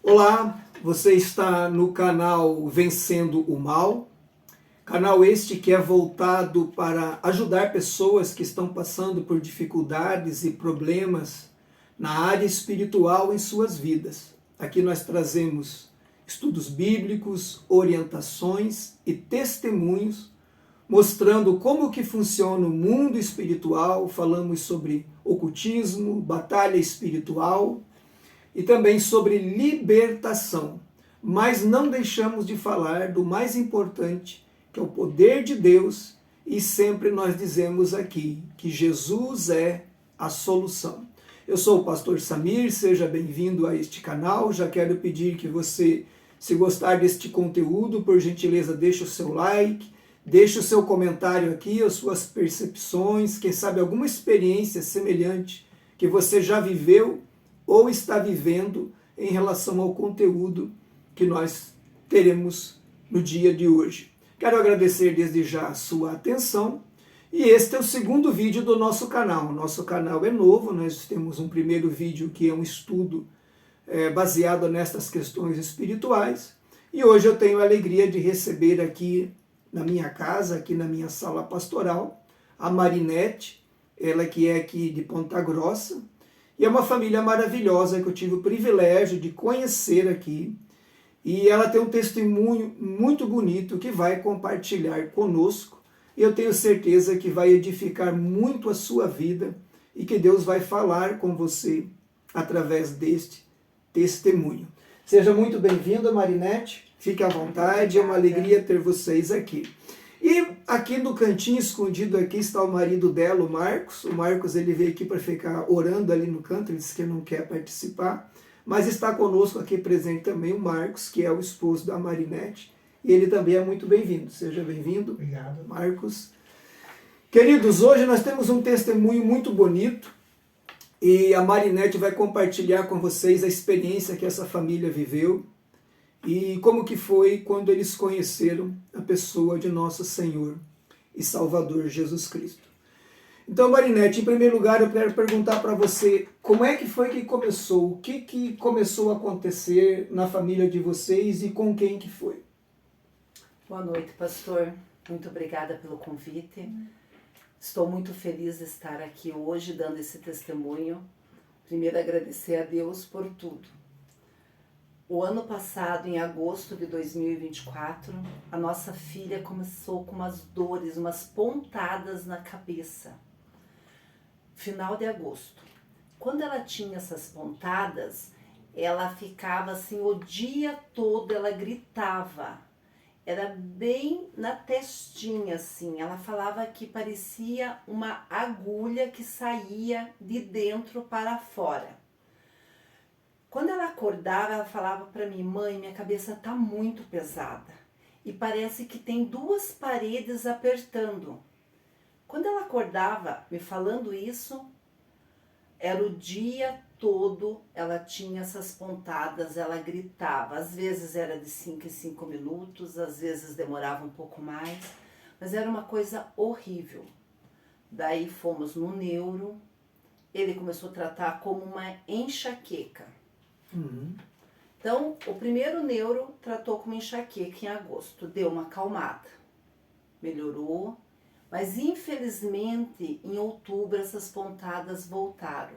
Olá, você está no canal Vencendo o Mal, canal este que é voltado para ajudar pessoas que estão passando por dificuldades e problemas na área espiritual em suas vidas. Aqui nós trazemos estudos bíblicos, orientações e testemunhos mostrando como que funciona o mundo espiritual, falamos sobre ocultismo, batalha espiritual, e também sobre libertação. Mas não deixamos de falar do mais importante, que é o poder de Deus, e sempre nós dizemos aqui que Jesus é a solução. Eu sou o pastor Samir, seja bem-vindo a este canal. Já quero pedir que você, se gostar deste conteúdo, por gentileza, deixe o seu like, deixe o seu comentário aqui, as suas percepções, quem sabe alguma experiência semelhante que você já viveu ou está vivendo em relação ao conteúdo que nós teremos no dia de hoje. Quero agradecer desde já a sua atenção e este é o segundo vídeo do nosso canal. Nosso canal é novo, nós temos um primeiro vídeo que é um estudo baseado nestas questões espirituais e hoje eu tenho a alegria de receber aqui na minha casa, aqui na minha sala pastoral, a Marinete, ela que é aqui de Ponta Grossa, e é uma família maravilhosa que eu tive o privilégio de conhecer aqui. E ela tem um testemunho muito bonito que vai compartilhar conosco. E eu tenho certeza que vai edificar muito a sua vida e que Deus vai falar com você através deste testemunho. Seja muito bem-vinda, Marinete. Fique à vontade, é uma alegria ter vocês aqui. E aqui no cantinho escondido aqui está o marido dela, o Marcos. O Marcos ele veio aqui para ficar orando ali no canto, ele disse que não quer participar. Mas está conosco aqui presente também o Marcos, que é o esposo da Marinete. E ele também é muito bem-vindo. Seja bem-vindo. Obrigado. Marcos. Queridos, hoje nós temos um testemunho muito bonito. E a Marinete vai compartilhar com vocês a experiência que essa família viveu. E como que foi quando eles conheceram a pessoa de nosso Senhor e Salvador Jesus Cristo. Então, Marinete, em primeiro lugar eu quero perguntar para você, como é que foi que começou? O que começou a acontecer na família de vocês e com quem que foi? Boa noite, pastor. Muito obrigada pelo convite. Estou muito feliz de estar aqui hoje dando esse testemunho. Primeiro, agradecer a Deus por tudo. O ano passado, em agosto de 2024, a nossa filha começou com umas dores, umas pontadas na cabeça. Final de agosto. Quando ela tinha essas pontadas, ela ficava assim o dia todo, ela gritava. Era bem na testinha, assim. Ela falava que parecia uma agulha que saía de dentro para fora. Quando ela acordava, ela falava para mim, mãe, minha cabeça tá muito pesada e parece que tem duas paredes apertando. Quando ela acordava me falando isso, era o dia todo, ela tinha essas pontadas, ela gritava. Às vezes era de 5 em 5 minutos, às vezes demorava um pouco mais, mas era uma coisa horrível. Daí fomos no neuro, ele começou a tratar como uma enxaqueca. Então, o primeiro neuro tratou como enxaqueca em agosto, deu uma acalmada, melhorou, mas infelizmente em outubro essas pontadas voltaram.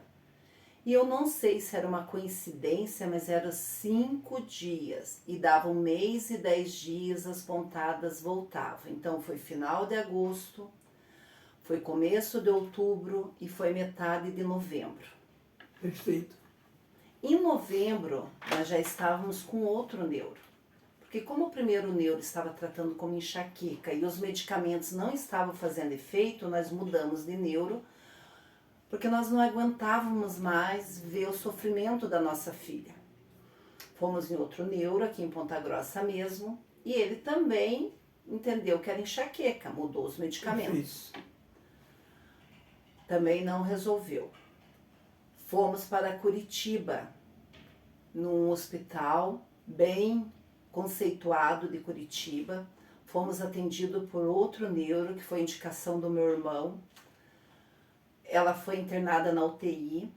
E eu não sei se era uma coincidência, mas eram 5 dias e dava 1 mês e 10 dias as pontadas voltavam. Então foi final de agosto, foi começo de outubro e foi metade de novembro. Perfeito. Em novembro, nós já estávamos com outro neuro, porque como o primeiro neuro estava tratando como enxaqueca e os medicamentos não estavam fazendo efeito, nós mudamos de neuro, porque nós não aguentávamos mais ver o sofrimento da nossa filha. Fomos em outro neuro, aqui em Ponta Grossa mesmo, e ele também entendeu que era enxaqueca, mudou os medicamentos. Perfeito. Também não resolveu. Fomos para Curitiba, num hospital bem conceituado de Curitiba. Fomos atendidos por outro neuro, que foi indicação do meu irmão. Ela foi internada na UTI.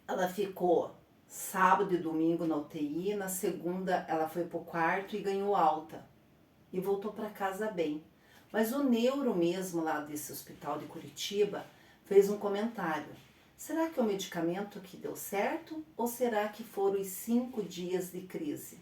Ela ficou sábado e domingo na UTI, na segunda ela foi pro quarto e ganhou alta. E voltou para casa bem. Mas o neuro mesmo lá desse hospital de Curitiba fez um comentário. Será que é o medicamento que deu certo ou será que foram os 5 dias de crise?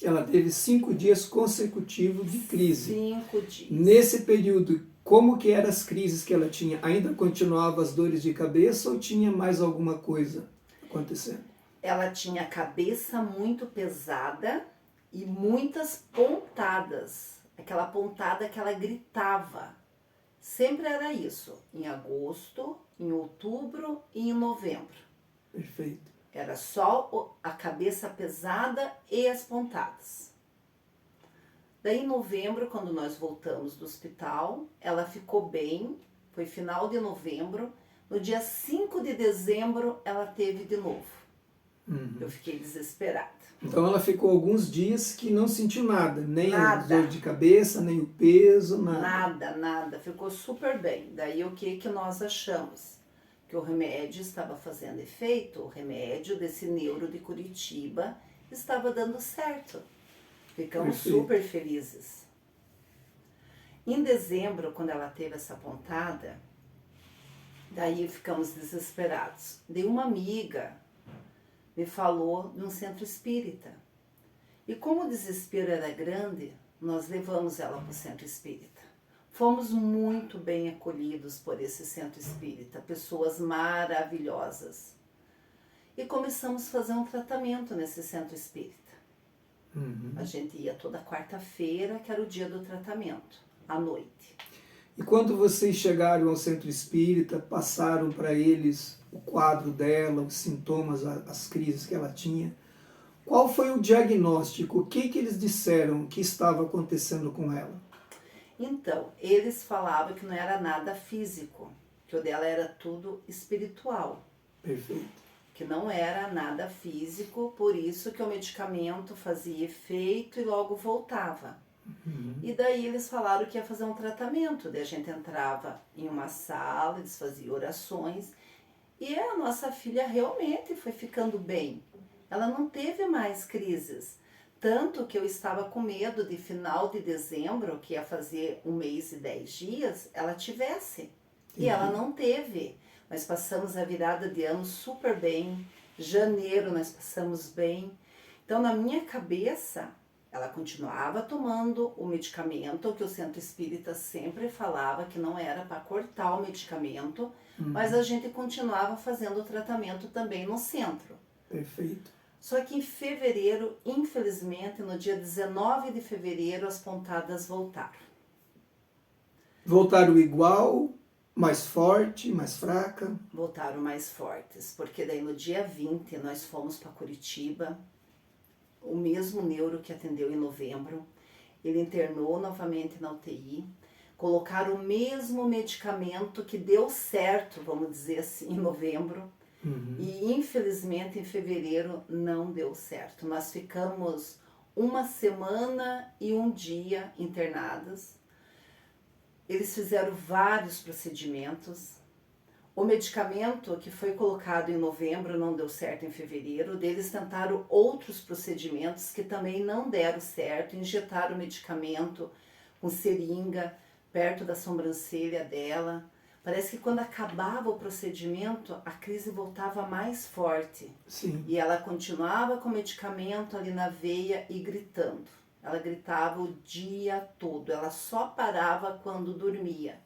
Ela teve 5 dias consecutivos de crise. 5 dias. Nesse período, como que eram as crises que ela tinha? Ainda continuavam as dores de cabeça ou tinha mais alguma coisa acontecendo? Ela tinha a cabeça muito pesada e muitas pontadas. Aquela pontada que ela gritava. Sempre era isso. Em agosto, em outubro e em novembro. Perfeito. Era só a cabeça pesada e as pontadas. Daí em novembro, quando nós voltamos do hospital, ela ficou bem, foi final de novembro. No dia 5 de dezembro, ela teve de novo. Eu fiquei desesperada. Então ela ficou alguns dias que não sentiu nada, nem Nada. a dor de cabeça, nem o peso, nada. Nada, nada. Ficou super bem. Daí o que nós achamos? Que o remédio estava fazendo efeito, o remédio desse neuro de Curitiba estava dando certo. Ficamos Perfeito. super felizes. Em dezembro, quando ela teve essa pontada, daí ficamos desesperados. Daí uma amiga me falou de um centro espírita. E como o desespero era grande, nós levamos ela para o centro espírita. Fomos muito bem acolhidos por esse centro espírita, pessoas maravilhosas. E começamos a fazer um tratamento nesse centro espírita. A gente ia toda quarta-feira, que era o dia do tratamento, à noite. E quando vocês chegaram ao centro espírita, passaram para eles o quadro dela, os sintomas, as crises que ela tinha, qual foi o diagnóstico? O que eles disseram que estava acontecendo com ela? Então, eles falavam que não era nada físico, que o dela era tudo espiritual. Perfeito. Que não era nada físico, por isso que o medicamento fazia efeito e logo voltava. E daí eles falaram que ia fazer um tratamento, daí a gente entrava em uma sala, eles faziam orações, e a nossa filha realmente foi ficando bem. Ela não teve mais crises. Tanto que eu estava com medo de final de dezembro, que ia fazer 1 mês e 10 dias, ela tivesse. E ela não teve. Nós passamos a virada de ano super bem. Janeiro nós passamos bem. Então na minha cabeça, ela continuava tomando o medicamento, que o centro espírita sempre falava que não era para cortar o medicamento, mas a gente continuava fazendo o tratamento também no centro. Perfeito. Só que em fevereiro, infelizmente, no dia 19 de fevereiro, as pontadas voltaram. Voltaram igual, mais forte, mais fraca? Voltaram mais fortes, porque daí no dia 20 nós fomos para Curitiba, o mesmo neuro que atendeu em novembro, ele internou novamente na UTI, colocaram o mesmo medicamento que deu certo, vamos dizer assim, em novembro, e infelizmente em fevereiro não deu certo. Nós ficamos 1 semana e 1 dia internadas. Eles fizeram vários procedimentos. O medicamento que foi colocado em novembro não deu certo em fevereiro. Eles tentaram outros procedimentos que também não deram certo. Injetaram o medicamento com seringa perto da sobrancelha dela. Parece que quando acabava o procedimento, a crise voltava mais forte. Sim. E ela continuava com o medicamento ali na veia e gritando. Ela gritava o dia todo, ela só parava quando dormia.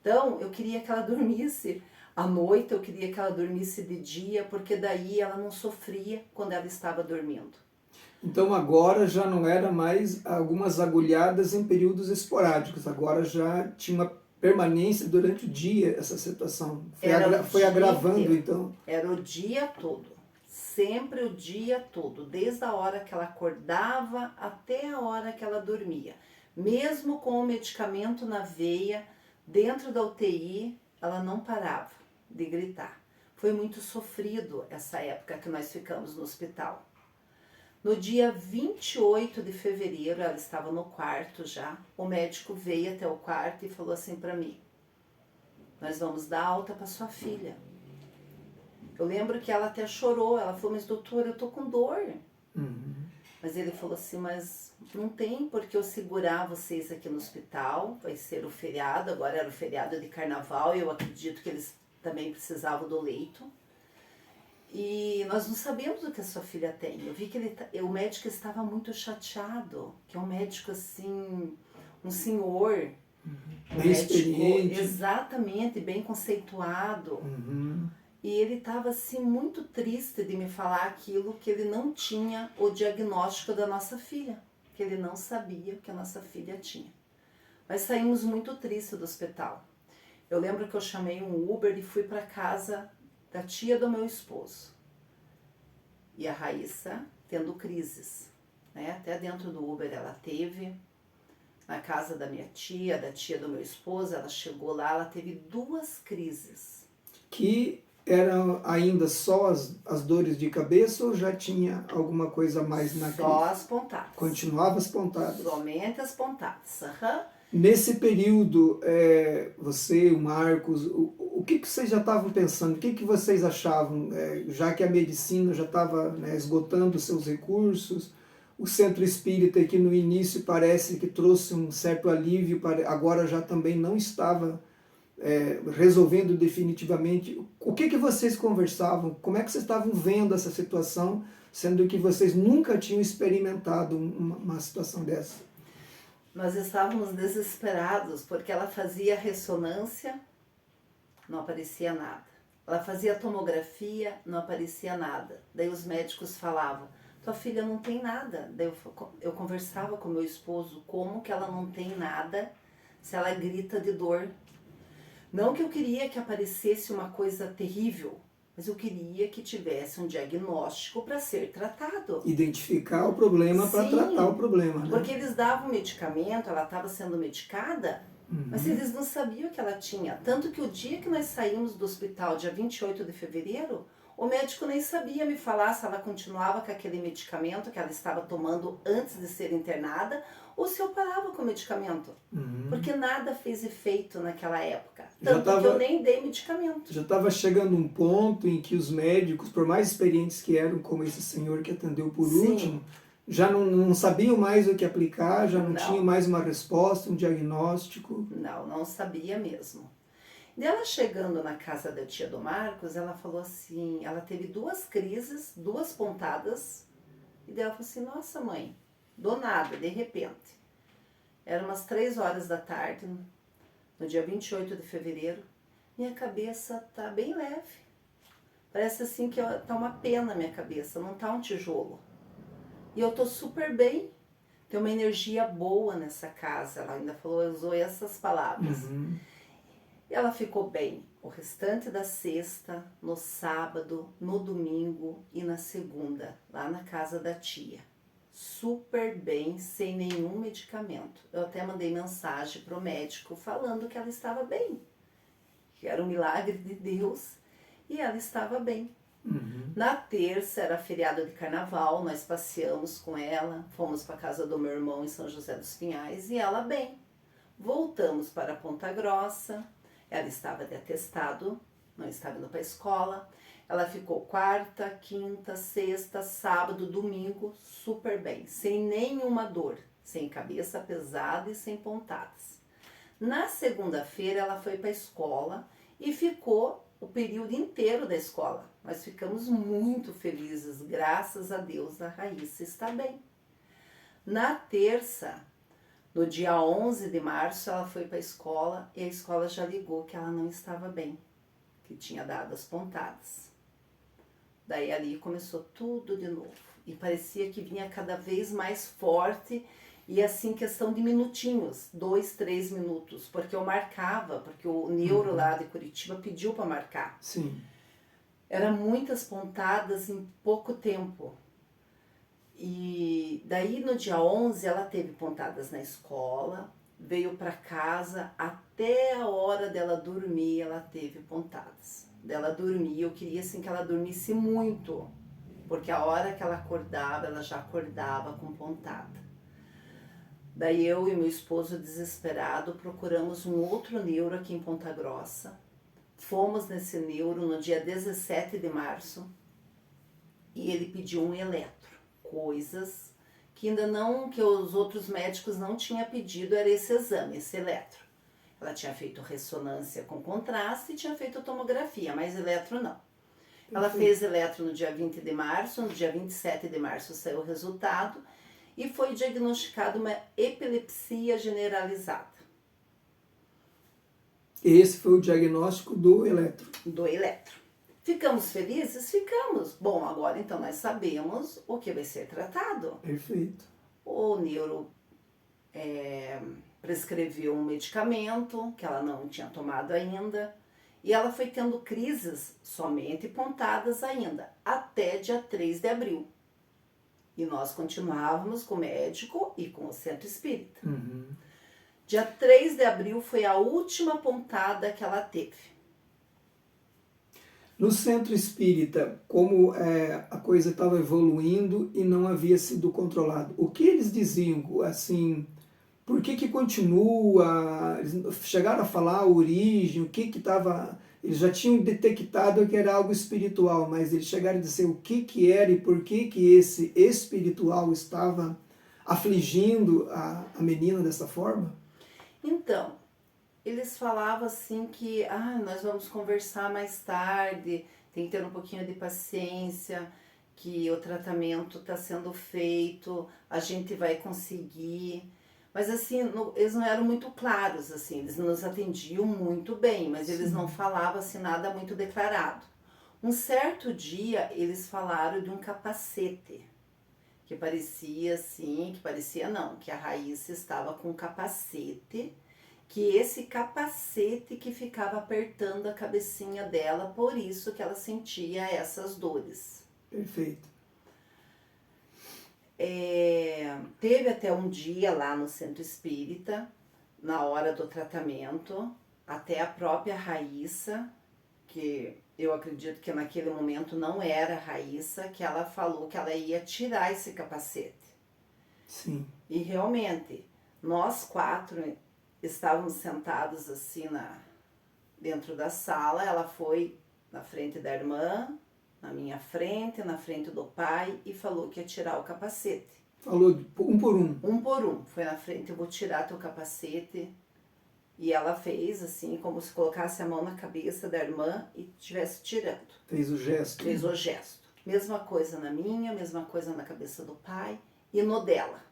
Então, eu queria que ela dormisse à noite, eu queria que ela dormisse de dia, porque daí ela não sofria quando ela estava dormindo. Então agora já não era mais algumas agulhadas em períodos esporádicos, agora já tinha uma permanência durante o dia essa situação. Foi agravando inteiro. então. Era o dia todo, sempre o dia todo, desde a hora que ela acordava até a hora que ela dormia. Mesmo com o medicamento na veia, dentro da UTI, ela não parava de gritar. Foi muito sofrido essa época que nós ficamos no hospital. No dia 28 de fevereiro, ela estava no quarto já, o médico veio até o quarto e falou assim para mim: nós vamos dar alta para sua filha. Eu lembro que ela até chorou, ela falou, mas doutor, eu tô com dor. Uhum. Mas ele falou assim, mas não tem porque eu segurar vocês aqui no hospital, vai ser o feriado, agora era o feriado de carnaval, e eu acredito que eles também precisavam do leito. E nós não sabemos o que a sua filha tem. Eu vi que o médico estava muito chateado, que é um médico assim, um senhor, um Bem médico experiente. exatamente, bem conceituado. Uhum. E ele estava assim muito triste de me falar aquilo que ele não tinha o diagnóstico da nossa filha, que ele não sabia o que a nossa filha tinha. Mas saímos muito tristes do hospital. Eu lembro que eu chamei um Uber e fui para casa da tia do meu esposo. E a Raíssa tendo crises, né? Até dentro do Uber ela teve, na casa da minha tia, da tia do meu esposo, ela chegou lá, ela teve 2 crises. Que eram ainda só as dores de cabeça ou já tinha alguma coisa a mais na crise? Só as pontadas. Continuava as pontadas. Somente as pontadas. Uhum. Nesse período, você, o Marcos, o que vocês já estavam pensando? O que vocês achavam? Já que a medicina já estava, né, esgotando seus recursos, o centro espírita, que no início parece que trouxe um certo alívio, agora já também não estava resolvendo definitivamente. O que vocês conversavam? Como é que vocês estavam vendo essa situação, sendo que vocês nunca tinham experimentado uma situação dessa? Nós estávamos desesperados porque ela fazia ressonância, não aparecia nada. Ela fazia tomografia, não aparecia nada. Daí os médicos falavam, tua filha não tem nada. Daí eu conversava com meu esposo, como que ela não tem nada se ela grita de dor? Não que eu queria que aparecesse uma coisa terrível, mas eu queria que tivesse um diagnóstico para ser tratado. Identificar o problema para tratar o problema, né? Porque eles davam medicamento, ela estava sendo medicada, mas eles não sabiam o que ela tinha. Tanto que o dia que nós saímos do hospital, dia 28 de fevereiro, o médico nem sabia me falar se ela continuava com aquele medicamento que ela estava tomando antes de ser internada ou se eu parava com o medicamento. Porque nada fez efeito naquela época. Tanto que eu nem dei medicamento. Já estava chegando um ponto em que os médicos, por mais experientes que eram, como esse senhor que atendeu por último, já não sabiam mais o que aplicar, já não tinham mais uma resposta, um diagnóstico. Não sabia mesmo. E ela chegando na casa da tia do Marcos, ela falou assim, ela teve 2 crises, 2 pontadas, e daí ela falou assim, nossa mãe, do nada, de repente. Era umas 3 horas da tarde, no dia 28 de fevereiro, minha cabeça tá bem leve. Parece assim que tá uma pena na minha cabeça, não tá um tijolo. E eu tô super bem, tem uma energia boa nessa casa. Ela ainda falou, usou essas palavras. E ela ficou bem o restante da sexta, no sábado, no domingo e na segunda, lá na casa da tia. Super bem, sem nenhum medicamento. Eu até mandei mensagem pro médico falando que ela estava bem, que era um milagre de Deus, e ela estava bem. Na terça era feriado de carnaval, nós passeamos com ela, fomos para a casa do meu irmão em São José dos Pinhais e ela bem. Voltamos para Ponta Grossa, ela estava de atestado, não estava indo para a escola. Ela ficou quarta, quinta, sexta, sábado, domingo, super bem, sem nenhuma dor, sem cabeça pesada e sem pontadas. Na segunda-feira ela foi para a escola e ficou o período inteiro da escola. Nós ficamos muito felizes, graças a Deus a Raíssa está bem. Na terça, no dia 11 de março, ela foi para a escola e a escola já ligou que ela não estava bem, que tinha dado as pontadas. Daí ali começou tudo de novo e parecia que vinha cada vez mais forte e assim questão de minutinhos, 2, 3 minutos, porque eu marcava, porque o neuro lá de Curitiba pediu para marcar. Sim. Eram muitas pontadas em pouco tempo. E daí no dia 11 ela teve pontadas na escola, veio para casa, até a hora dela dormir ela teve pontadas. Dela dormir, eu queria assim que ela dormisse muito, porque a hora que ela acordava, ela já acordava com pontada. Daí eu e meu esposo desesperado procuramos um outro neuro aqui em Ponta Grossa. fomos nesse neuro no dia 17 de março e ele pediu um eletro. Coisas que ainda não, que os outros médicos não tinham pedido, era esse exame, esse eletro. Ela tinha feito ressonância com contraste e tinha feito tomografia, mas eletro não. Ela fez eletro no dia 20 de março, no dia 27 de março saiu o resultado e foi diagnosticada uma epilepsia generalizada. Esse foi o diagnóstico do eletro. Do eletro. Ficamos felizes? Ficamos. Bom, agora então nós sabemos o que vai ser tratado. Perfeito. O neuro prescreveu um medicamento que ela não tinha tomado ainda e ela foi tendo crises somente pontadas ainda, até dia 3 de abril. E nós continuávamos com o médico e com o centro espírita. Uhum. Dia 3 de abril foi a última pontada que ela teve. No centro espírita, como a coisa estava evoluindo e não havia sido controlado, o que eles diziam, assim, por que continua? Eles chegaram a falar a origem, o que estava... Eles já tinham detectado que era algo espiritual, mas eles chegaram a dizer o que era e por que esse espiritual estava afligindo a menina dessa forma? Então, eles falavam assim que nós vamos conversar mais tarde, tem que ter um pouquinho de paciência, que o tratamento está sendo feito, a gente vai conseguir. Mas assim, eles não eram muito claros, assim, eles nos atendiam muito bem, mas eles não falavam assim nada muito declarado. Um certo dia eles falaram de um capacete, que parecia assim, que a Raíssa estava com um capacete, que esse capacete que ficava apertando a cabecinha dela, por isso que ela sentia essas dores. Perfeito. Teve até um dia lá no centro espírita, na hora do tratamento, até a própria Raíssa, que eu acredito que naquele momento não era a Raíssa, que ela falou que ela ia tirar esse capacete. Sim. E realmente, nós 4 estávamos sentados assim dentro da sala, ela foi na frente da irmã, na minha frente, na frente do pai e falou que ia tirar o capacete. Falou um por um? Um por um. Foi na frente, eu vou tirar teu capacete. E ela fez assim, como se colocasse a mão na cabeça da irmã e estivesse tirando. Fez o gesto. Fez o gesto. Mesma coisa na minha, mesma coisa na cabeça do pai e no dela.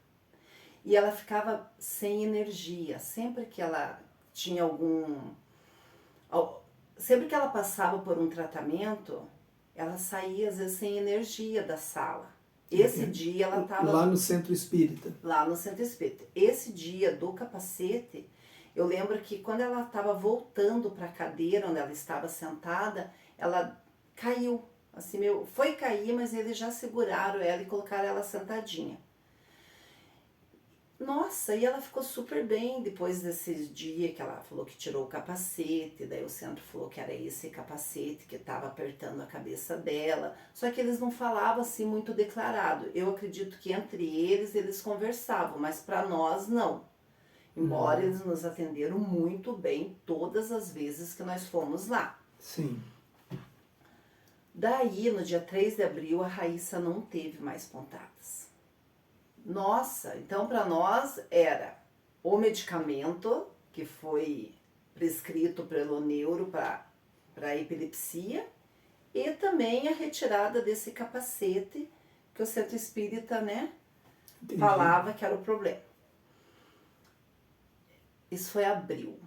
E ela ficava sem energia. Sempre que ela tinha sempre que ela passava por um tratamento, ela saía às vezes sem energia da sala. Esse dia ela estava... Lá no centro espírita. Lá no centro espírita. Esse dia do capacete, eu lembro que quando ela estava voltando para a cadeira onde ela estava sentada, ela caiu. Assim, foi cair, mas eles já seguraram ela e colocaram ela sentadinha. Nossa, e ela ficou super bem depois desse dia que ela falou que tirou o capacete, daí o centro falou que era esse capacete que estava apertando a cabeça dela, só que eles não falavam assim muito declarado. Eu acredito que entre eles conversavam, mas para nós não. Embora eles nos atenderam muito bem todas as vezes que nós fomos lá. Sim. Daí, no dia 3 de abril, a Raíssa não teve mais pontadas. Nossa, então para nós era o medicamento que foi prescrito pelo neuro para a epilepsia e também a retirada desse capacete que o centro espírita, falava que era o problema. Isso foi abril.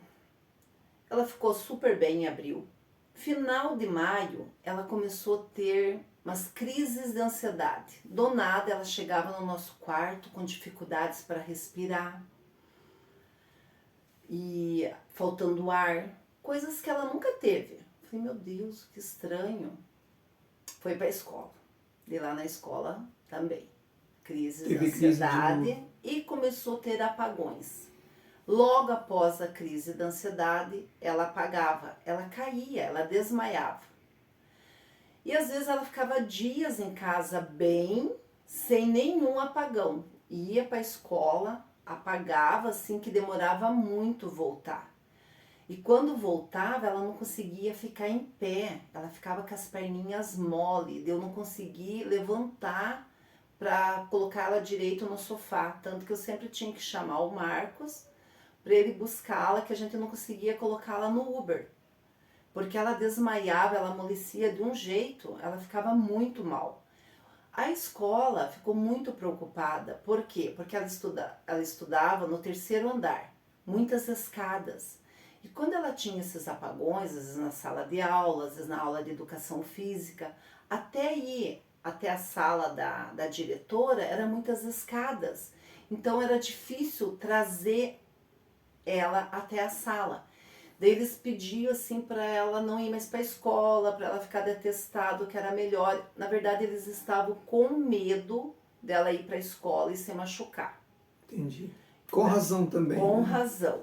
Ela ficou super bem em abril. Final de maio, ela começou a ter umas crises de ansiedade. Do nada, ela chegava no nosso quarto com dificuldades para respirar e faltando ar, coisas que ela nunca teve. Falei, meu Deus, que estranho. Foi para a escola. E lá na escola também. Crises de ansiedade e começou a ter apagões. Logo após a crise da ansiedade, ela apagava, ela caía, ela desmaiava. E às vezes ela ficava dias em casa bem, sem nenhum apagão. Ia para a escola, apagava assim que demorava muito voltar. E quando voltava, ela não conseguia ficar em pé, ela ficava com as perninhas mole, eu não conseguia levantar para colocá-la direito no sofá, tanto que eu sempre tinha que chamar o Marcos para ele buscá-la, que a gente não conseguia colocá-la no Uber, porque ela desmaiava, ela amolecia de um jeito, ela ficava muito mal. A escola ficou muito preocupada, por quê? Porque ela estudava no 3º andar, muitas escadas. E quando ela tinha esses apagões, às vezes na sala de aula, às vezes na aula de educação física, até ir até a sala da diretora, eram muitas escadas. Então era difícil trazer ela até a sala. Daí eles pediam assim para ela não ir mais para a escola, para ela ficar de atestado, que era melhor. Na verdade, eles estavam com medo dela ir para a escola e se machucar. Entendi. Com razão também. Com razão.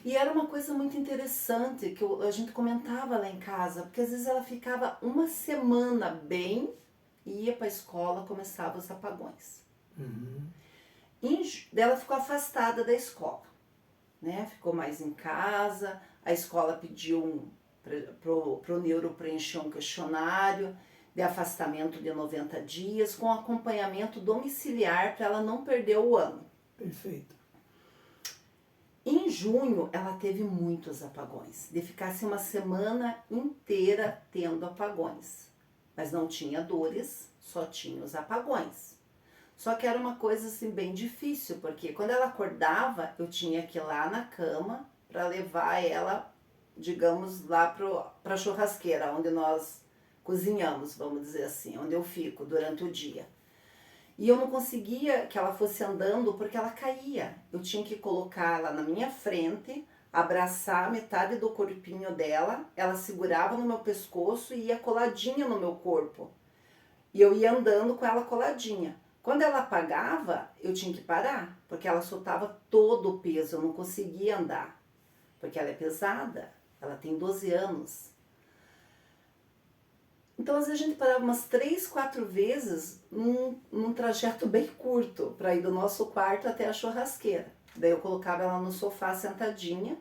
E era uma coisa muito interessante que a gente comentava lá em casa, porque às vezes ela ficava uma semana bem, ia para a escola, começava os apagões. Daí ela ficou afastada da escola, né? Ficou mais em casa, a escola pediu pro neuro preencher um questionário de afastamento de 90 dias, com acompanhamento domiciliar para ela não perder o ano. Perfeito. Em junho, ela teve muitos apagões, de ficar uma semana inteira tendo apagões. Mas não tinha dores, só tinha os apagões. Só que era uma coisa assim bem difícil, porque quando ela acordava, eu tinha que ir lá na cama para levar ela, digamos, lá para a churrasqueira, onde nós cozinhamos, vamos dizer assim, onde eu fico durante o dia. E eu não conseguia que ela fosse andando porque ela caía. Eu tinha que colocar ela na minha frente, abraçar metade do corpinho dela, ela segurava no meu pescoço e ia coladinha no meu corpo. E eu ia andando com ela coladinha. Quando ela apagava, eu tinha que parar, porque ela soltava todo o peso, eu não conseguia andar. Porque ela é pesada, ela tem 12 anos. Então, às vezes a gente parava umas 3, 4 vezes num trajeto bem curto, para ir do nosso quarto até a churrasqueira. Daí eu colocava ela no sofá sentadinha,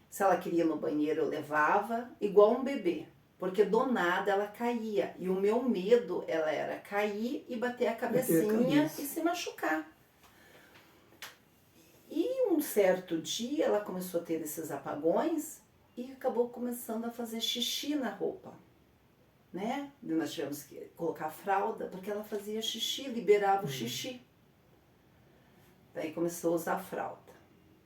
se ela queria ir no banheiro eu levava, igual um bebê. Porque do nada ela caía, e o meu medo ela era cair e bater a cabecinha e se machucar. E um certo dia ela começou a ter esses apagões e acabou começando a fazer xixi na roupa. Né? Nós tivemos que colocar a fralda, porque ela fazia xixi, liberava o xixi. Daí começou a usar a fralda.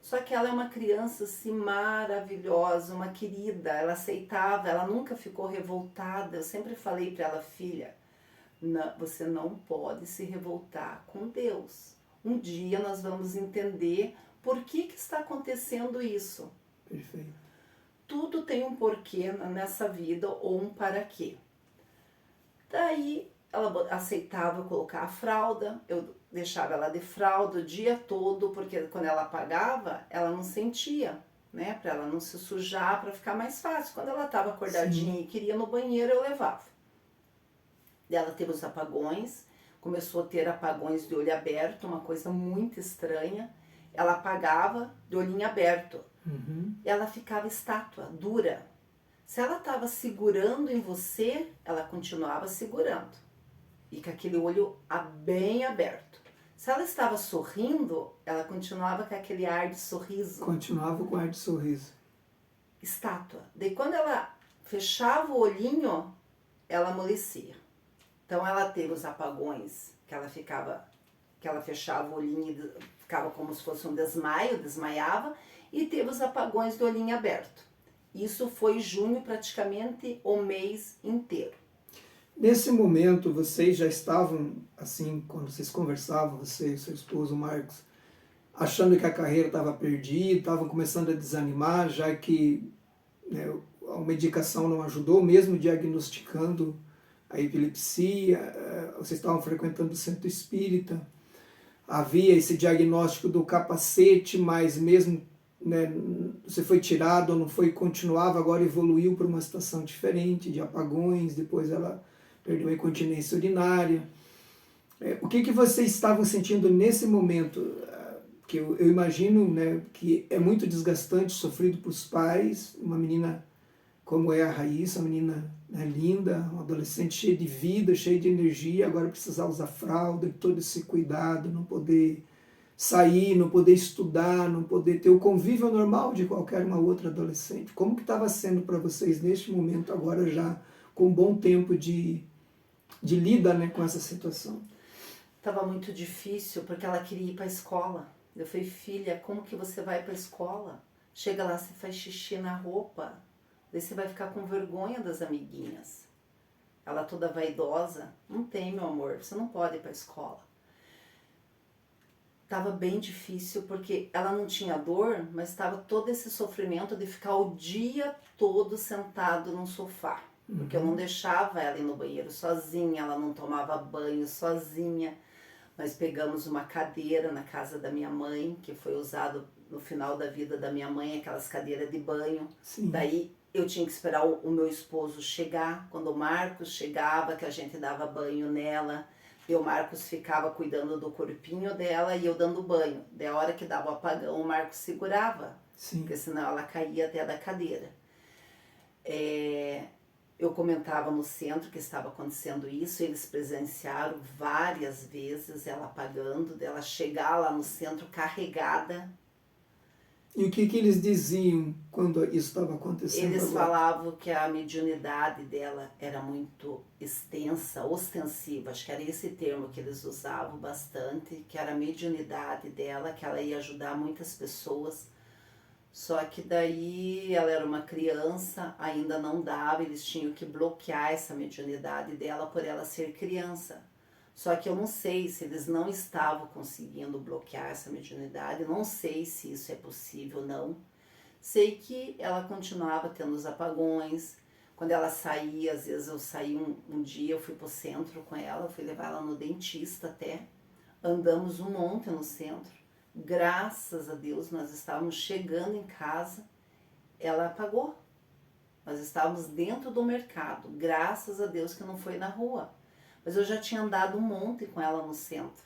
Só que ela é uma criança assim maravilhosa, uma querida, ela aceitava, ela nunca ficou revoltada. Eu sempre falei para ela, filha, você não pode se revoltar com Deus. Um dia nós vamos entender por que está acontecendo isso. Perfeito. Tudo tem um porquê nessa vida ou um para quê. Daí ela aceitava colocar a fralda, eu deixava ela de fralda o dia todo, porque quando ela apagava, ela não sentia, né? Para ela não se sujar, para ficar mais fácil. Quando ela estava acordadinha Sim. e queria ir no banheiro, eu levava. Daí ela teve os apagões, começou a ter apagões de olho aberto, uma coisa muito estranha. Ela apagava de olhinho aberto. Ela ficava estátua, dura. Se ela estava segurando em você, ela continuava segurando. E com aquele olho bem aberto. Se ela estava sorrindo, ela continuava com aquele ar de sorriso. Continuava com ar de sorriso. Estátua. Daí quando ela fechava o olhinho, ela amolecia. Então ela teve os apagões, que ela fechava o olhinho e ficava como se fosse um desmaio, desmaiava, e teve os apagões do olhinho aberto. Isso foi junho, praticamente o mês inteiro. Nesse momento, vocês já estavam, assim, quando vocês conversavam, você e seu esposo, Marcos, achando que a carreira estava perdida, estavam começando a desanimar, já que né, a medicação não ajudou, mesmo diagnosticando a epilepsia, vocês estavam frequentando o centro espírita, havia esse diagnóstico do capacete, mas mesmo né, você foi tirado ou não foi, continuava, agora evoluiu para uma situação diferente, de apagões, depois ela perdeu a incontinência urinária. O que vocês estavam sentindo nesse momento? Porque eu imagino, né, que é muito desgastante, sofrido para os pais, uma menina como é a Raíssa, uma menina, né, linda, uma adolescente cheia de vida, cheia de energia, agora precisar usar fralda, todo esse cuidado, não poder sair, não poder estudar, não poder ter o convívio normal de qualquer uma outra adolescente. Como que estava sendo para vocês neste momento, agora já com um bom tempo de lida, né, com essa situação? Estava muito difícil porque ela queria ir para a escola. Eu falei, filha, como que você vai para a escola? Chega lá, você faz xixi na roupa, daí você vai ficar com vergonha das amiguinhas. Ela toda vaidosa. Não tem, meu amor, você não pode ir para a escola. Estava bem difícil porque ela não tinha dor, mas estava todo esse sofrimento de ficar o dia todo sentado no sofá. Porque eu não deixava ela ir no banheiro sozinha, ela não tomava banho sozinha. Nós pegamos uma cadeira na casa da minha mãe, que foi usado no final da vida da minha mãe, aquelas cadeiras de banho. Sim. Daí eu tinha que esperar o meu esposo chegar. Quando o Marcos chegava, que a gente dava banho nela, e o Marcos ficava cuidando do corpinho dela e eu dando banho. Da hora que dava o apagão, o Marcos segurava, Sim. porque senão ela caía até da cadeira. Eu comentava no centro que estava acontecendo isso, eles presenciaram várias vezes ela apagando, dela chegar lá no centro carregada. E o que eles diziam quando isso estava acontecendo? Eles agora? falavam que a mediunidade dela era muito extensa, ostensiva, acho que era esse termo que eles usavam bastante, que era a mediunidade dela, que ela ia ajudar muitas pessoas. Só que daí ela era uma criança, ainda não dava, eles tinham que bloquear essa mediunidade dela por ela ser criança. Só que eu não sei se eles não estavam conseguindo bloquear essa mediunidade, não sei se isso é possível ou não. Sei que ela continuava tendo os apagões. Quando ela saía, às vezes eu saí um dia, eu fui pro centro com ela, fui levar ela no dentista até. Andamos um monte no centro. Graças a Deus, nós estávamos chegando em casa, ela apagou. Nós estávamos dentro do mercado, graças a Deus que não foi na rua. Mas eu já tinha andado um monte com ela no centro.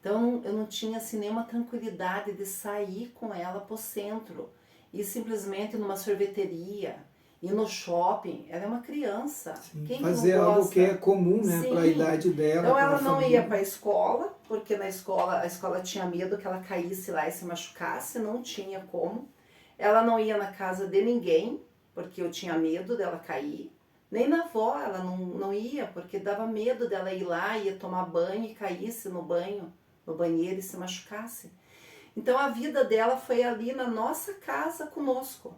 Então eu não tinha assim, nenhuma tranquilidade de sair com ela pro centro. Ir simplesmente numa sorveteria, ir no shopping. Ela é uma criança. Sim, Quem fazer que não algo gosta? que é comum, né, para a Sim. idade dela. Então para ela a não família. ia para a escola, porque na escola, a escola tinha medo que ela caísse lá e se machucasse, não tinha como. Ela não ia na casa de ninguém, porque eu tinha medo dela cair. Nem na avó ela não ia, porque dava medo dela ir lá, ia tomar banho e caísse no banheiro e se machucasse. Então a vida dela foi ali na nossa casa conosco.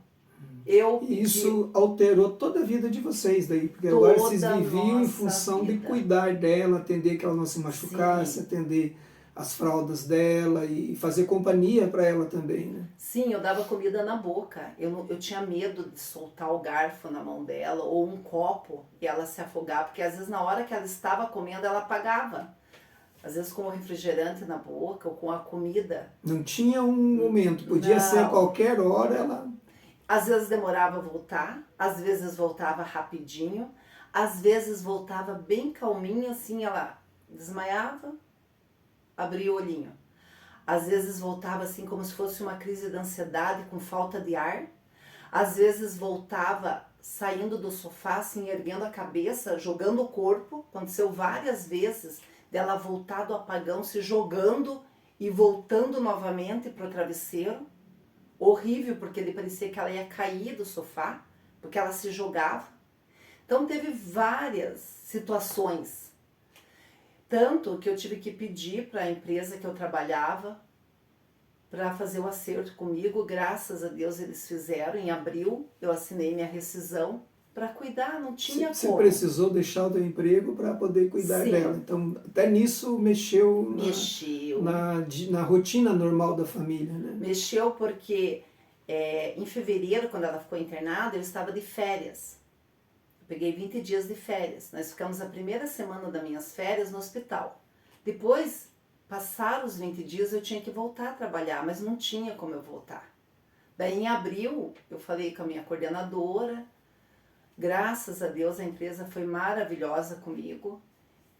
E isso alterou toda a vida de vocês daí, porque agora vocês viviam em função de cuidar dela, atender que ela não se machucasse, Sim. atender as fraldas dela e fazer companhia para ela também, né? Sim, eu dava comida na boca. Eu tinha medo de soltar o garfo na mão dela ou um copo e ela se afogar, porque às vezes na hora que ela estava comendo ela apagava. Às vezes com o refrigerante na boca ou com a comida. Não tinha um momento, podia ser a qualquer hora ela... Às vezes demorava a voltar, às vezes voltava rapidinho, às vezes voltava bem calminha, assim, ela desmaiava, abria o olhinho. Às vezes voltava assim como se fosse uma crise de ansiedade com falta de ar. Às vezes voltava saindo do sofá, assim, erguendo a cabeça, jogando o corpo. Aconteceu várias vezes dela voltar do apagão, se jogando e voltando novamente para o travesseiro. Horrível, porque ele parecia que ela ia cair do sofá, porque ela se jogava. Então teve várias situações. Tanto que eu tive que pedir para a empresa que eu trabalhava para fazer o acerto comigo. Graças a Deus eles fizeram. Em abril eu assinei minha rescisão para cuidar, não tinha como. Você precisou deixar o teu emprego para poder cuidar Sim. dela. Então, até nisso mexeu, Mexeu. Na rotina normal da família, né? Mexeu porque em fevereiro, quando ela ficou internada, eu estava de férias. Eu peguei 20 dias de férias. Nós ficamos a primeira semana das minhas férias no hospital. Depois, passaram os 20 dias, eu tinha que voltar a trabalhar, mas não tinha como eu voltar. Daí, em abril, eu falei com a minha coordenadora. Graças a Deus, a empresa foi maravilhosa comigo.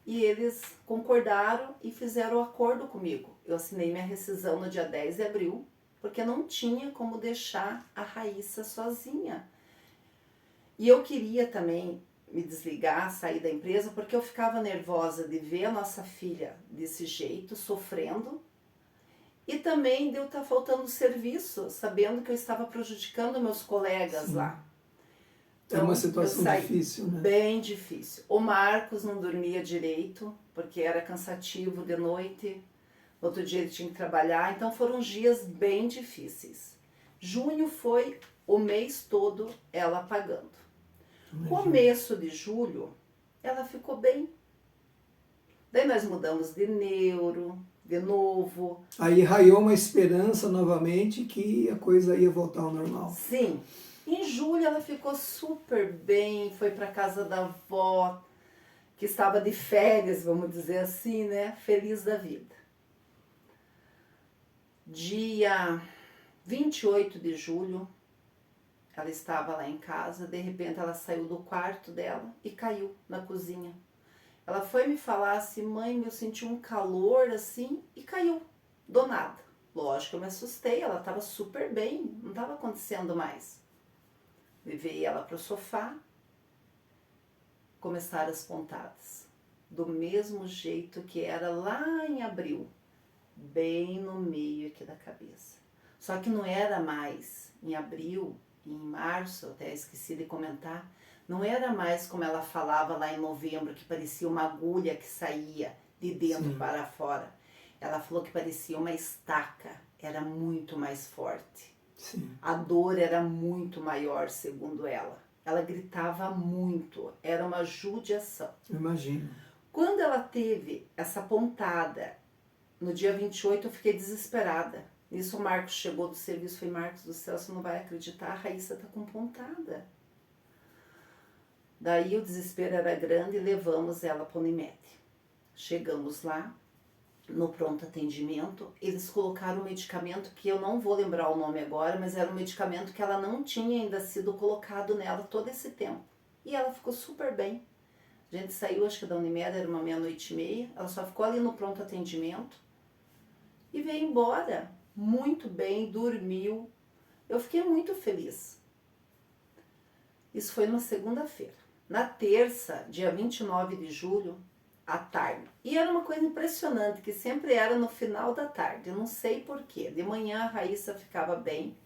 e eles concordaram e fizeram o acordo comigo. Eu assinei minha rescisão no dia 10 de abril, porque não tinha como deixar a Raíssa sozinha. E eu queria também me desligar, sair da empresa, porque eu ficava nervosa de ver a nossa filha desse jeito, sofrendo, e também de eu estar faltando serviço, sabendo que eu estava prejudicando meus colegas Sim. lá. É uma situação difícil, né? Bem difícil. O Marcos não dormia direito, porque era cansativo de noite. No outro dia ele tinha que trabalhar, então foram dias bem difíceis. Junho foi o mês todo ela pagando. Começo de julho, ela ficou bem. Daí nós mudamos de neuro, de novo. Aí raiou uma esperança novamente que a coisa ia voltar ao normal. Sim. Em julho ela ficou super bem, foi para casa da avó, que estava de férias, vamos dizer assim, né? Feliz da vida. Dia 28 de julho, ela estava lá em casa, de repente ela saiu do quarto dela e caiu na cozinha. Ela foi me falar assim, mãe, eu senti um calor assim e caiu, do nada. Lógico, eu me assustei, ela estava super bem, não estava acontecendo mais. Levei ela para o sofá, começaram as pontadas, do mesmo jeito que era lá em abril, bem no meio aqui da cabeça. Só que não era mais em abril, em março, até esqueci de comentar, não era mais como ela falava lá em novembro, que parecia uma agulha que saía de dentro para fora. Ela falou que parecia uma estaca, era muito mais forte. Sim. A dor era muito maior, segundo ela. Ela gritava muito, era uma judiação. Imagino. Quando ela teve essa pontada, no dia 28 eu fiquei desesperada. Nisso o Marcos chegou do serviço, foi Marcos do céu, você não vai acreditar, a Raíssa tá com pontada. Daí o desespero era grande e levamos ela para o Unimed. Chegamos lá, no pronto atendimento, eles colocaram um medicamento que eu não vou lembrar o nome agora, mas era um medicamento que ela não tinha ainda sido colocado nela todo esse tempo. E ela ficou super bem. A gente saiu, acho que da Unimed, era uma 00:30, ela só ficou ali no pronto atendimento e veio embora, muito bem, dormiu. Eu fiquei muito feliz. Isso foi numa segunda-feira. Na terça, dia 29 de julho, à tarde. E era uma coisa impressionante, que sempre era no final da tarde, eu não sei porquê. De manhã a Raíssa ficava bem,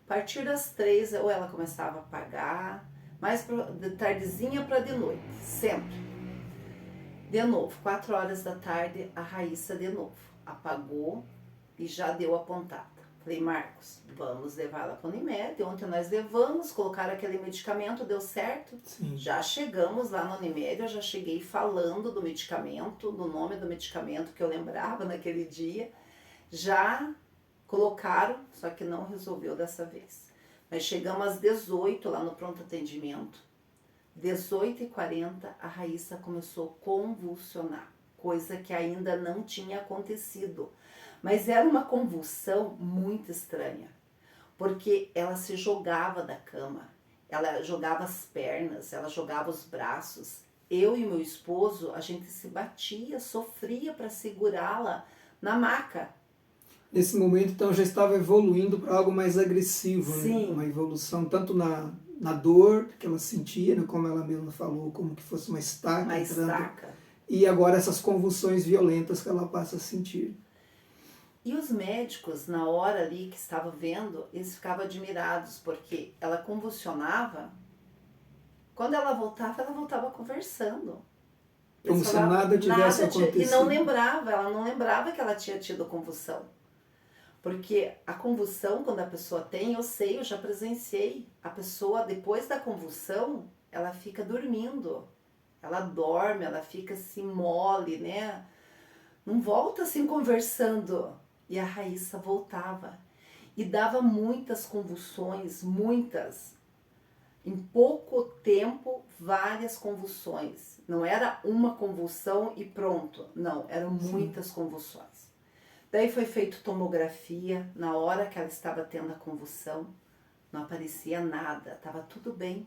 a partir das 3 ou ela começava a apagar, mais de tardezinha para de noite, sempre. De novo, 4 horas da tarde, a Raíssa de novo apagou e já deu a pontada. Falei, Marcos, vamos levar ela para o Unimed. Ontem nós levamos, colocaram aquele medicamento, deu certo. Sim. Já chegamos lá no Unimed, eu já cheguei falando do medicamento, do nome do medicamento que eu lembrava naquele dia. Já colocaram, só que não resolveu dessa vez. Mas chegamos às 18 lá no pronto atendimento. 18h40 a Raíssa começou a convulsionar, coisa que ainda não tinha acontecido. Mas era uma convulsão muito estranha, porque ela se jogava da cama, ela jogava as pernas, ela jogava os braços. Eu e meu esposo, a gente se batia, sofria para segurá-la na maca. Nesse momento, então, já estava evoluindo para algo mais agressivo, Sim. Né? Uma evolução tanto na dor que ela sentia, né? Como ela mesma falou, como que fosse uma estaca. Uma estaca. E agora essas convulsões violentas que ela passa a sentir. E os médicos, na hora ali que estavam vendo, eles ficavam admirados, porque ela convulsionava, quando ela voltava conversando. Como se nada tivesse acontecido. E não lembrava, ela não lembrava que ela tinha tido convulsão. Porque a convulsão, quando a pessoa tem, eu sei, eu já presenciei, a pessoa depois da convulsão, ela fica dormindo, ela dorme, ela fica assim mole, né? Não volta assim conversando. E a Raíssa voltava e dava muitas convulsões, muitas. Em pouco tempo, várias convulsões. Não era uma convulsão e pronto. Não, eram muitas convulsões. Daí foi feito tomografia. Na hora que ela estava tendo a convulsão, não aparecia nada. Estava tudo bem.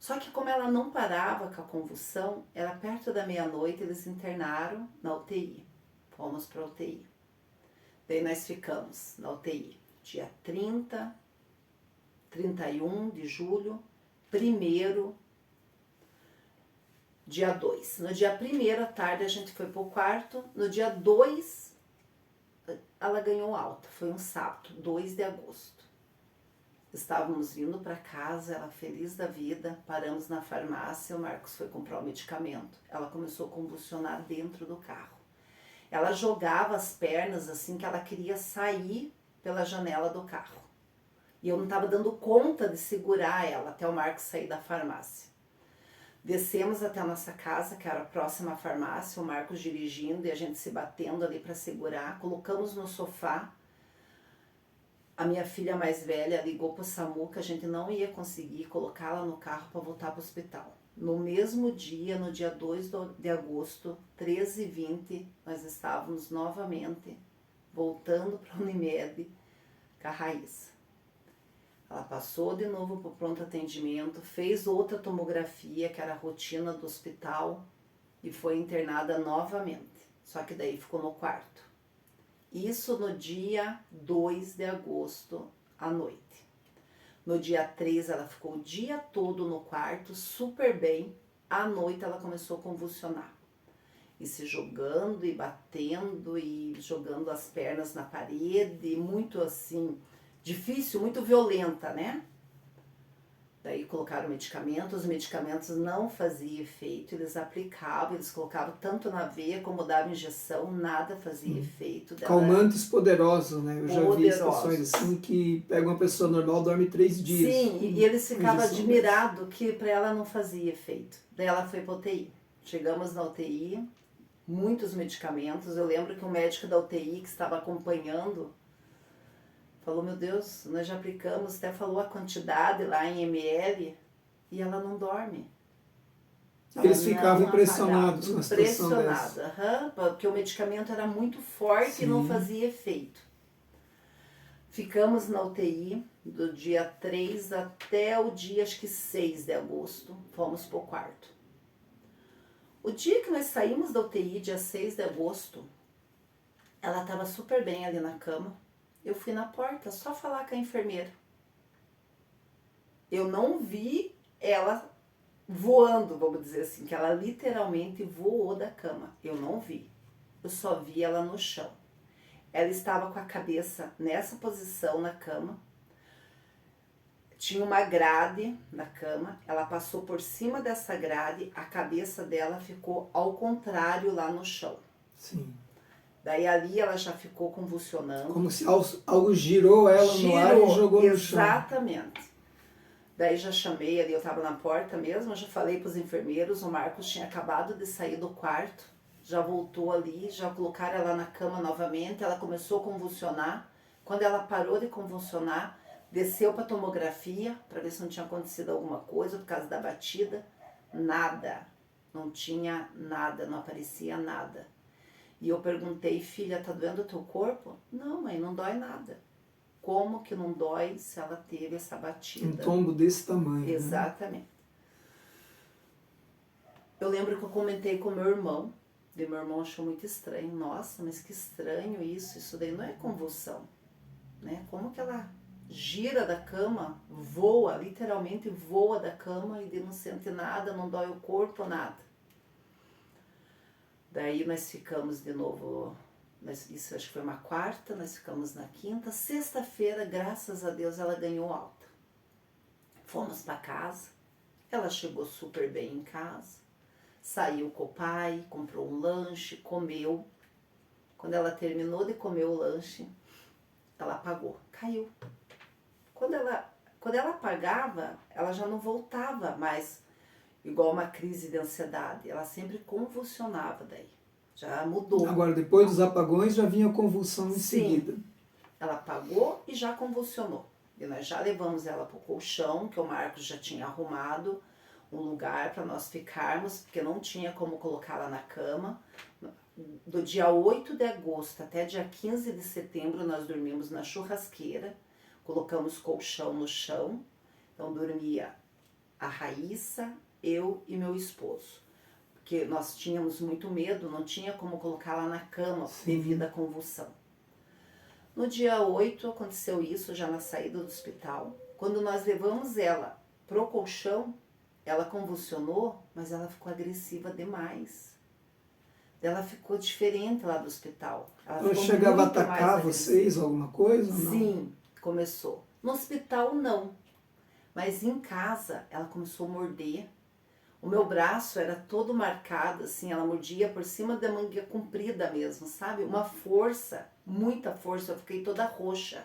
Só que como ela não parava com a convulsão, era perto da meia-noite, eles internaram na UTI. Fomos para a UTI. Daí nós ficamos na UTI dia 30, 31 de julho, 1º, dia 2. No dia 1º à tarde a gente foi pro quarto, no dia 2 ela ganhou alta, foi um sábado, 2 de agosto. Estávamos vindo para casa, ela feliz da vida, paramos na farmácia, o Marcos foi comprar o medicamento. Ela começou a convulsionar dentro do carro. Ela jogava as pernas assim que ela queria sair pela janela do carro. E eu não estava dando conta de segurar ela até o Marcos sair da farmácia. Descemos até a nossa casa, que era próxima à farmácia, o Marcos dirigindo e a gente se batendo ali para segurar. Colocamos no sofá. A minha filha mais velha ligou para o SAMU que a gente não ia conseguir colocá-la no carro para voltar para o hospital. No mesmo dia, no dia 2 de agosto, 13h20, nós estávamos novamente voltando para a Unimed com a Raíssa. Ela passou de novo para o pronto atendimento, fez outra tomografia, que era a rotina do hospital, e foi internada novamente. Só que daí ficou no quarto. Isso no dia 2 de agosto à noite. No dia 3 ela ficou o dia todo no quarto, super bem. À noite ela começou a convulsionar. E se jogando e batendo e jogando as pernas na parede, muito assim, difícil, muito violenta, né? Daí colocaram medicamentos, os medicamentos não faziam efeito, eles aplicavam, eles colocavam tanto na veia como davam injeção, nada fazia efeito. Calmantes poderosos, né? Eu já vi situações assim que pega uma pessoa normal, dorme 3 dias. Sim, e eles ficavam admirados que para ela não fazia efeito. Daí ela foi para UTI. Chegamos na UTI, muitos medicamentos. Eu lembro que o médico da UTI que estava acompanhando falou, meu Deus, nós já aplicamos, até falou a quantidade lá em ml, e ela não dorme. Eles ficavam impressionados com a situação dessa. Porque o medicamento era muito forte. Sim. E não fazia efeito. Ficamos na UTI do dia 3 até o dia, acho que 6 de agosto, fomos pro quarto. O dia que nós saímos da UTI, dia 6 de agosto, ela estava super bem ali na cama. Eu fui na porta só falar com a enfermeira. Eu não vi ela voando, vamos dizer assim, que ela literalmente voou da cama. Eu não vi. Eu só vi ela no chão. Ela estava com a cabeça nessa posição na cama. Tinha uma grade na cama. Ela passou por cima dessa grade. A cabeça dela ficou ao contrário lá no chão. Sim. Daí ali ela já ficou convulsionando. Como se algo girou ela no ar e jogou no chão. Exatamente. Daí já chamei ali, eu estava na porta mesmo, já falei para os enfermeiros, o Marcos tinha acabado de sair do quarto, já voltou ali, já colocaram ela na cama novamente, ela começou a convulsionar. Quando ela parou de convulsionar, desceu para a tomografia, para ver se não tinha acontecido alguma coisa por causa da batida. Nada, não tinha nada, não aparecia nada. E eu perguntei, filha, tá doendo o teu corpo? Não, mãe, não dói nada. Como que não dói se ela teve essa batida? Um tombo desse tamanho. Exatamente. Né? Eu lembro que eu comentei com meu irmão, e meu irmão achou muito estranho. Nossa, mas que estranho isso daí não é convulsão, né? Como que ela gira da cama, voa, literalmente voa da cama e não sente nada, não dói o corpo, nada. Daí nós ficamos de novo, isso acho que foi uma quarta, nós ficamos na quinta. Sexta-feira, graças a Deus, ela ganhou alta. Fomos para casa, ela chegou super bem em casa, saiu com o pai, comprou um lanche, comeu. Quando ela terminou de comer o lanche, ela apagou, caiu. Quando ela apagava, ela já não voltava mais igual uma crise de ansiedade, ela sempre convulsionava daí, já mudou. Agora, depois dos apagões, já vinha a convulsão em seguida. Ela apagou e já convulsionou. E nós já levamos ela para o colchão, que o Marcos já tinha arrumado um lugar para nós ficarmos, porque não tinha como colocá-la na cama. Do dia 8 de agosto até dia 15 de setembro, nós dormimos na churrasqueira, colocamos colchão no chão, então dormia a Raíssa, eu e meu esposo. Porque nós tínhamos muito medo, não tinha como colocá-la na cama devido à convulsão. No dia 8 aconteceu isso, já na saída do hospital. Quando nós levamos ela pro colchão, ela convulsionou, mas ela ficou agressiva demais. Ela ficou diferente lá do hospital. Ela chegava a atacar vocês, alguma coisa? Ou não? Sim, começou. No hospital, não. Mas em casa, ela começou a morder. O meu braço era todo marcado, assim, ela mordia por cima da manga comprida mesmo, sabe? Uma força, muita força, eu fiquei toda roxa,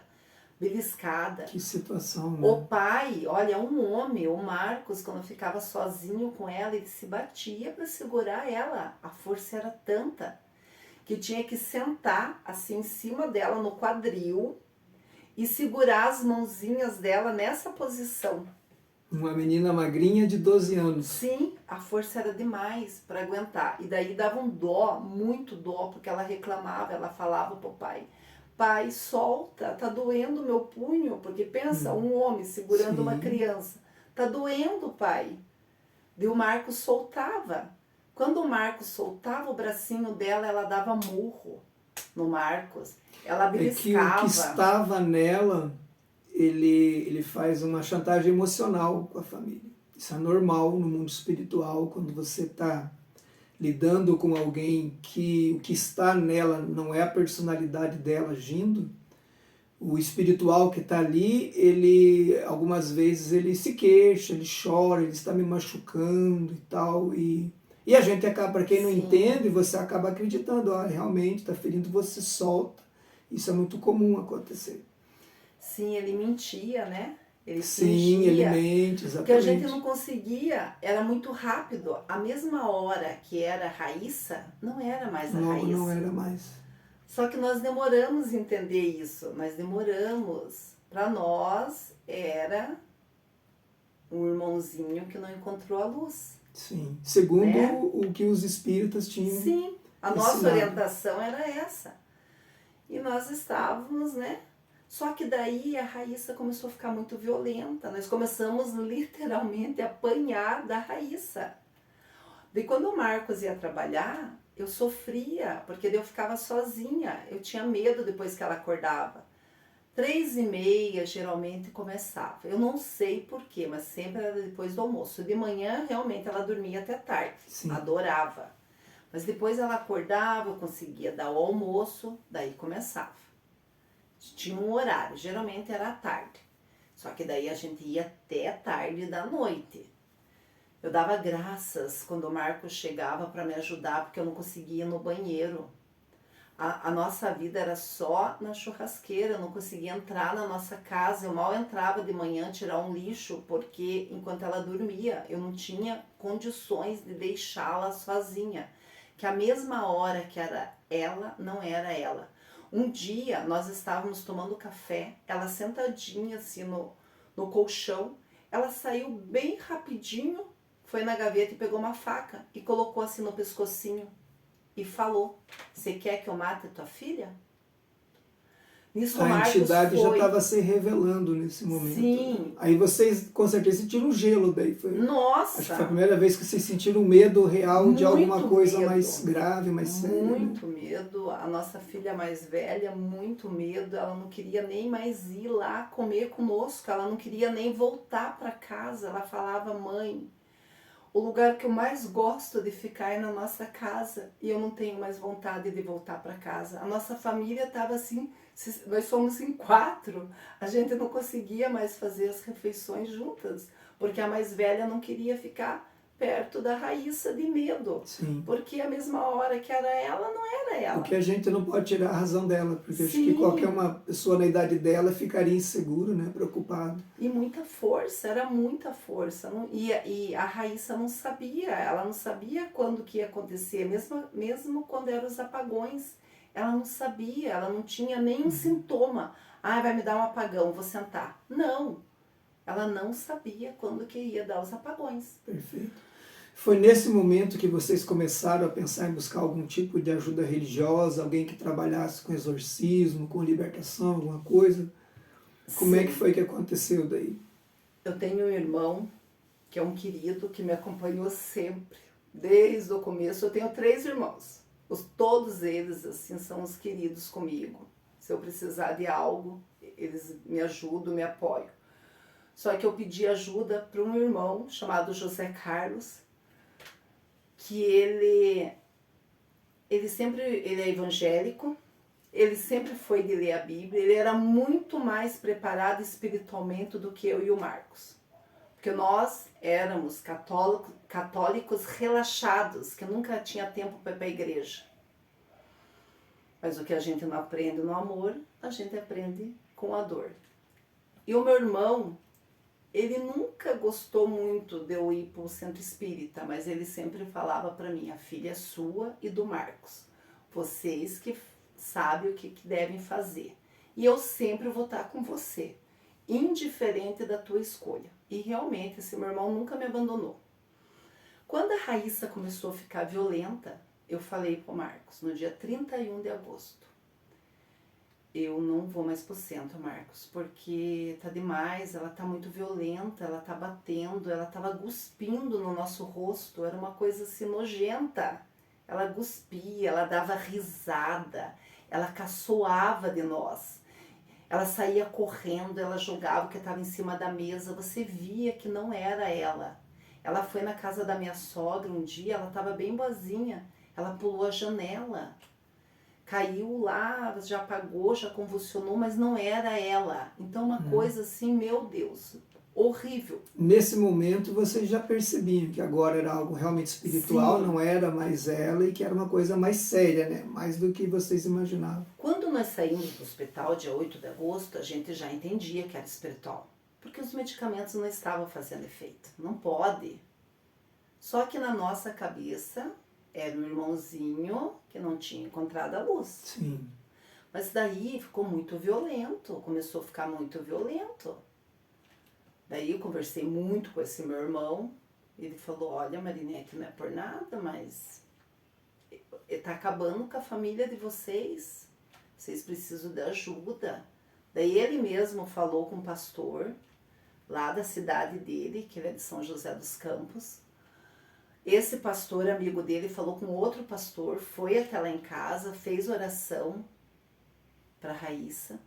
beliscada. Que situação, né? O pai, olha, um homem, o Marcos, quando ficava sozinho com ela, ele se batia para segurar ela. A força era tanta que tinha que sentar assim em cima dela no quadril e segurar as mãozinhas dela nessa posição. Uma menina magrinha de 12 anos. Sim, a força era demais para aguentar. E daí dava um dó, muito dó, porque ela reclamava, ela falava pro pai: pai, solta, tá doendo o meu punho. Porque pensa, um homem segurando uma criança. Tá doendo, pai. E o Marcos soltava. Quando o Marcos soltava o bracinho dela, ela dava murro no Marcos. Ela beliscava. É que o que estava nela, ele faz uma chantagem emocional com a família. Isso é normal no mundo espiritual, quando você está lidando com alguém que o que está nela não é a personalidade dela agindo. O espiritual que está ali, ele algumas vezes ele se queixa, ele chora, ele está me machucando e tal. E a gente acaba, para quem não entende, você acaba acreditando, realmente está ferindo, você solta. Isso é muito comum acontecer. Sim, ele mentia, né? Ele Sim, ele mente, exatamente. Porque a gente não conseguia, era muito rápido. A mesma hora que era a Raíssa, não era mais a Raíssa. Não era mais. Só que nós demoramos a entender isso. Nós demoramos. Para nós, era um irmãozinho que não encontrou a luz. Sim, segundo né? o que os espíritas tinham. Sim, a nossa orientação era essa. E nós estávamos, né? Só que daí a Raíssa começou a ficar muito violenta. Nós começamos literalmente a apanhar da Raíssa. E quando o Marcos ia trabalhar, eu sofria, porque eu ficava sozinha. Eu tinha medo depois que ela acordava. 3h30 geralmente começava. Eu não sei porquê, mas sempre era depois do almoço. De manhã, realmente, ela dormia até tarde. Sim. Adorava. Mas depois ela acordava, eu conseguia dar o almoço, daí começava. Tinha um horário, geralmente era à tarde. Só que daí a gente ia até tarde da noite. Eu dava graças quando o Marcos chegava para me ajudar, porque eu não conseguia ir no banheiro. A nossa vida era só na churrasqueira, eu não conseguia entrar na nossa casa. Eu mal entrava de manhã tirar um lixo, porque enquanto ela dormia, eu não tinha condições de deixá-la sozinha. Que a mesma hora que era ela, não era ela. Um dia nós estávamos tomando café, ela sentadinha assim no colchão, ela saiu bem rapidinho, foi na gaveta e pegou uma faca e colocou assim no pescocinho e falou: você quer que eu mate tua filha? Nisso a entidade já estava se revelando nesse momento. Sim. Aí vocês, com certeza, sentiram gelo daí. Nossa! Acho que foi a primeira vez que vocês sentiram medo real de alguma coisa medo. mais grave, mais séria. Muito medo. A nossa filha mais velha, muito medo. Ela não queria nem mais ir lá comer conosco. Ela não queria nem voltar para casa. Ela falava: mãe, o lugar que eu mais gosto de ficar é na nossa casa. E eu não tenho mais vontade de voltar para casa. A nossa família estava assim... Nós somos em 4, a gente não conseguia mais fazer as refeições juntas, porque a mais velha não queria ficar perto da Raíssa de medo. Sim. Porque a mesma hora que era ela, não era ela. Porque a gente não pode tirar a razão dela, porque acho Sim. que qualquer uma pessoa na idade dela ficaria inseguro, né, preocupado. E muita força, era muita força. E a Raíssa não sabia, ela não sabia quando que ia acontecer, mesmo quando eram os apagões. Ela não sabia, ela não tinha nenhum sintoma. Ah, vai me dar um apagão, vou sentar. Não, ela não sabia quando que ia dar os apagões. Perfeito. Foi nesse momento que vocês começaram a pensar em buscar algum tipo de ajuda religiosa, alguém que trabalhasse com exorcismo, com libertação, alguma coisa? Como é que foi que aconteceu daí? Eu tenho um irmão que é um querido que me acompanhou sempre, desde o começo. Eu tenho 3 irmãos, todos eles assim são os queridos comigo. Se eu precisar de algo, eles me ajudam, me apoiam. Só que eu pedi ajuda para um irmão chamado José Carlos, que ele é evangélico, ele sempre foi de ler a Bíblia, ele era muito mais preparado espiritualmente do que eu e o Marcos. Porque nós éramos católicos relaxados, que nunca tinha tempo para ir para a igreja. Mas o que a gente não aprende no amor, a gente aprende com a dor. E o meu irmão, ele nunca gostou muito de eu ir para o centro espírita, mas ele sempre falava para mim: a filha é sua e do Marcos. Vocês que sabem o que devem fazer. E eu sempre vou estar com você, indiferente da tua escolha. E realmente, esse meu irmão nunca me abandonou. Quando a Raíssa começou a ficar violenta, eu falei para o Marcos, no dia 31 de agosto, eu não vou mais pro centro, Marcos, porque tá demais, ela tá muito violenta, ela tá batendo, ela tava cuspindo no nosso rosto, era uma coisa assim nojenta. Ela cuspia, ela dava risada, ela caçoava de nós. Ela saía correndo, ela jogava o que estava em cima da mesa, você via que não era ela. Ela foi na casa da minha sogra um dia, ela estava bem boazinha, ela pulou a janela, caiu lá, já apagou, já convulsionou, mas não era ela. Então uma coisa assim, meu Deus, horrível. Nesse momento vocês já percebiam que agora era algo realmente espiritual, Sim. Não era mais ela e que era uma coisa mais séria, né? Mais do que vocês imaginavam. Quando nós saímos do hospital, dia 8 de agosto, a gente já entendia que era espiritual. Porque os medicamentos não estavam fazendo efeito. Não pode. Só que na nossa cabeça era um irmãozinho que não tinha encontrado a luz. Sim. Mas daí ficou muito violento, começou a ficar muito violento. Daí eu conversei muito com esse meu irmão, ele falou: olha, Marinete, não é por nada, mas tá acabando com a família de vocês precisam de ajuda. Daí ele mesmo falou com um pastor lá da cidade dele, que ele é de São José dos Campos. Esse pastor, amigo dele, falou com outro pastor, foi até lá em casa, fez oração para Raíssa.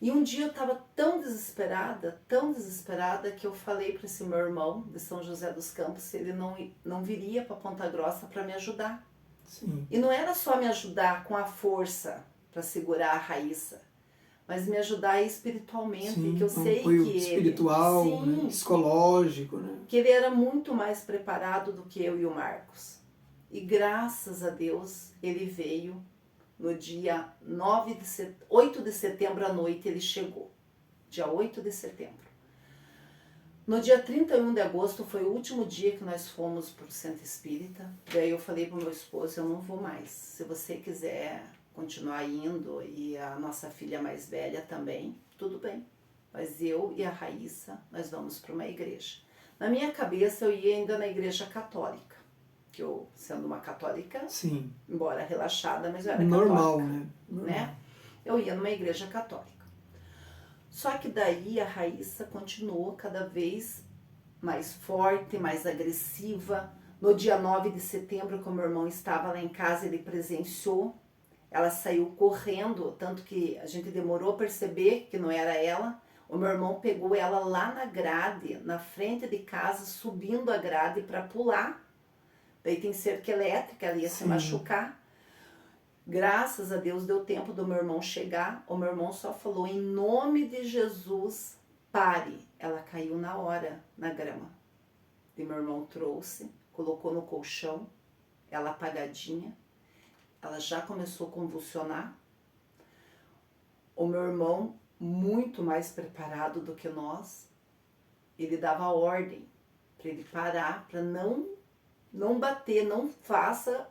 E um dia eu estava tão desesperada, que eu falei para esse meu irmão de São José dos Campos se ele não viria para Ponta Grossa para me ajudar. Sim. E não era só me ajudar com a força para segurar a Raíssa, mas me ajudar espiritualmente, Sim, que eu sei apoio que ele... espiritual, né? Psicológico, né? Que ele era muito mais preparado do que eu e o Marcos. E graças a Deus ele veio no dia 8 de setembro à noite, ele chegou. Dia 8 de setembro. No dia 31 de agosto foi o último dia que nós fomos para o Centro Espírita. Daí eu falei para o meu esposo: eu não vou mais. Se você quiser continuar indo e a nossa filha mais velha também, tudo bem. Mas eu e a Raíssa, nós vamos para uma igreja. Na minha cabeça eu ia ainda na igreja católica. Que eu, sendo uma católica, Sim. Embora relaxada, mas eu era Normal, católica. né? Normal. Né? Eu ia numa igreja católica. Só que daí a Raíssa continuou cada vez mais forte, mais agressiva. No dia 9 de setembro, quando meu irmão estava lá em casa, ele presenciou. Ela saiu correndo, tanto que a gente demorou a perceber que não era ela. O meu irmão pegou ela lá na grade, na frente de casa, subindo a grade para pular. Daí tem cerca elétrica, ela ia se machucar. Graças a Deus deu tempo do meu irmão chegar. O meu irmão só falou: em nome de Jesus, pare. Ela caiu na hora, na grama. E meu irmão trouxe, colocou no colchão, ela apagadinha. Ela já começou a convulsionar. O meu irmão, muito mais preparado do que nós, ele dava ordem para ele parar, para não bater, não faça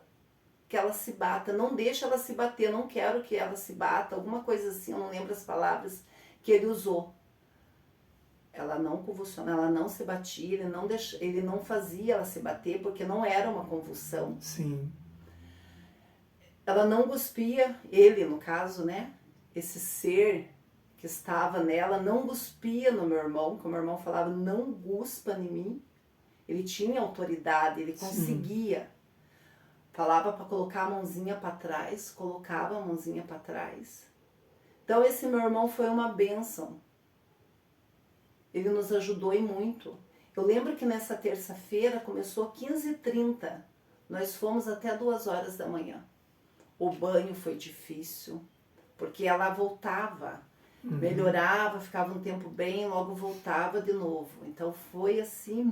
que ela se bata, não deixa ela se bater, não quero que ela se bata, alguma coisa assim, eu não lembro as palavras que ele usou. Ela não convulsionava, ela não se batia, ele não fazia ela se bater, porque não era uma convulsão. Sim. Ela não cuspia, ele no caso, né? Esse ser que estava nela não cuspia no meu irmão, que o meu irmão falava, não guspa em mim. Ele tinha autoridade, ele conseguia. Falava para colocar a mãozinha para trás, colocava a mãozinha para trás. Então esse meu irmão foi uma bênção. Ele nos ajudou e muito. Eu lembro que nessa terça-feira começou 15h30. Nós fomos até 2h da manhã. O banho foi difícil, porque ela voltava, melhorava, ficava um tempo bem, logo voltava de novo. Então foi assim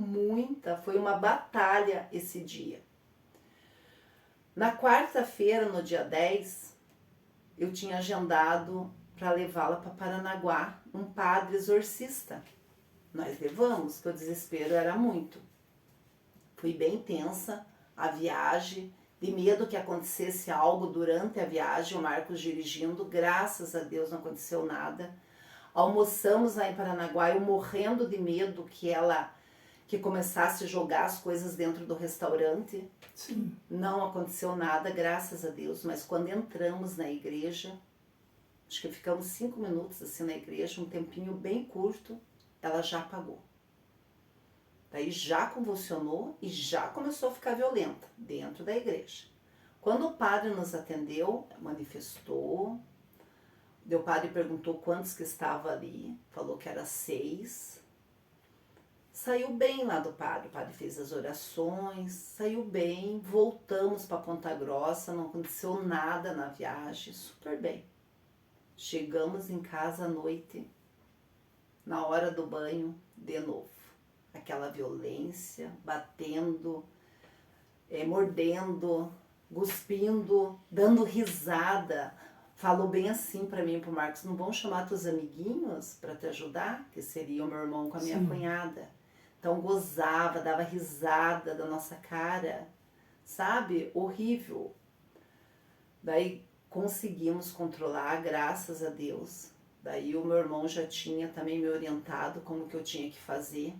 foi uma batalha esse dia. Na quarta-feira, no dia 10, eu tinha agendado para levá-la para Paranaguá, um padre exorcista. Nós levamos, porque o desespero era muito. Fui bem tensa a viagem, de medo que acontecesse algo durante a viagem, o Marcos dirigindo, graças a Deus não aconteceu nada. Almoçamos lá em Paranaguá, eu morrendo de medo que começasse a jogar as coisas dentro do restaurante. Sim. Não aconteceu nada, graças a Deus, mas quando entramos na igreja, acho que ficamos 5 minutos assim na igreja, um tempinho bem curto, ela já apagou. Daí já convulsionou e já começou a ficar violenta dentro da igreja. Quando o padre nos atendeu, manifestou, o padre perguntou quantos que estavam ali, falou que era 6. Saiu bem lá do padre, o padre fez as orações, saiu bem, voltamos para Ponta Grossa, não aconteceu nada na viagem, super bem. Chegamos em casa à noite, na hora do banho, de novo. Aquela violência, batendo, mordendo, cuspindo, dando risada. Falou bem assim para mim e pro Marcos, não vão chamar teus amiguinhos para te ajudar? Que seria o meu irmão com a minha cunhada. Então gozava, dava risada da nossa cara, sabe? Horrível. Daí conseguimos controlar, graças a Deus. Daí o meu irmão já tinha também me orientado como que eu tinha que fazer.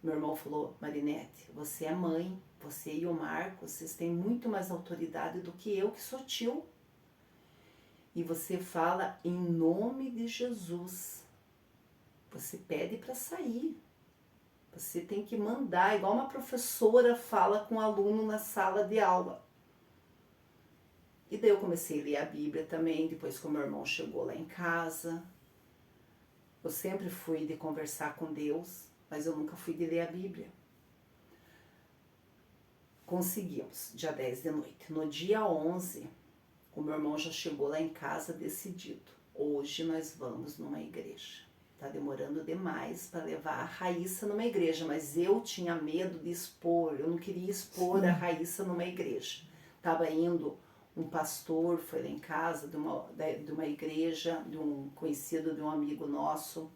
Meu irmão falou, Marinete, você é mãe, você e o Marcos, vocês têm muito mais autoridade do que eu, que sou tio. E você fala em nome de Jesus. Você pede para sair. Você tem que mandar, igual uma professora fala com um aluno na sala de aula. E daí eu comecei a ler a Bíblia também, depois que o meu irmão chegou lá em casa. Eu sempre fui de conversar com Deus, mas eu nunca fui de ler a Bíblia. Conseguimos, dia 10 de noite. No dia 11, o meu irmão já chegou lá em casa decidido. Hoje nós vamos numa igreja. Tá demorando demais para levar a Raíssa numa igreja, mas eu tinha medo de expor, eu não queria expor a Raíssa numa igreja. Tava indo um pastor, foi lá em casa de uma igreja, de um conhecido de um amigo nosso.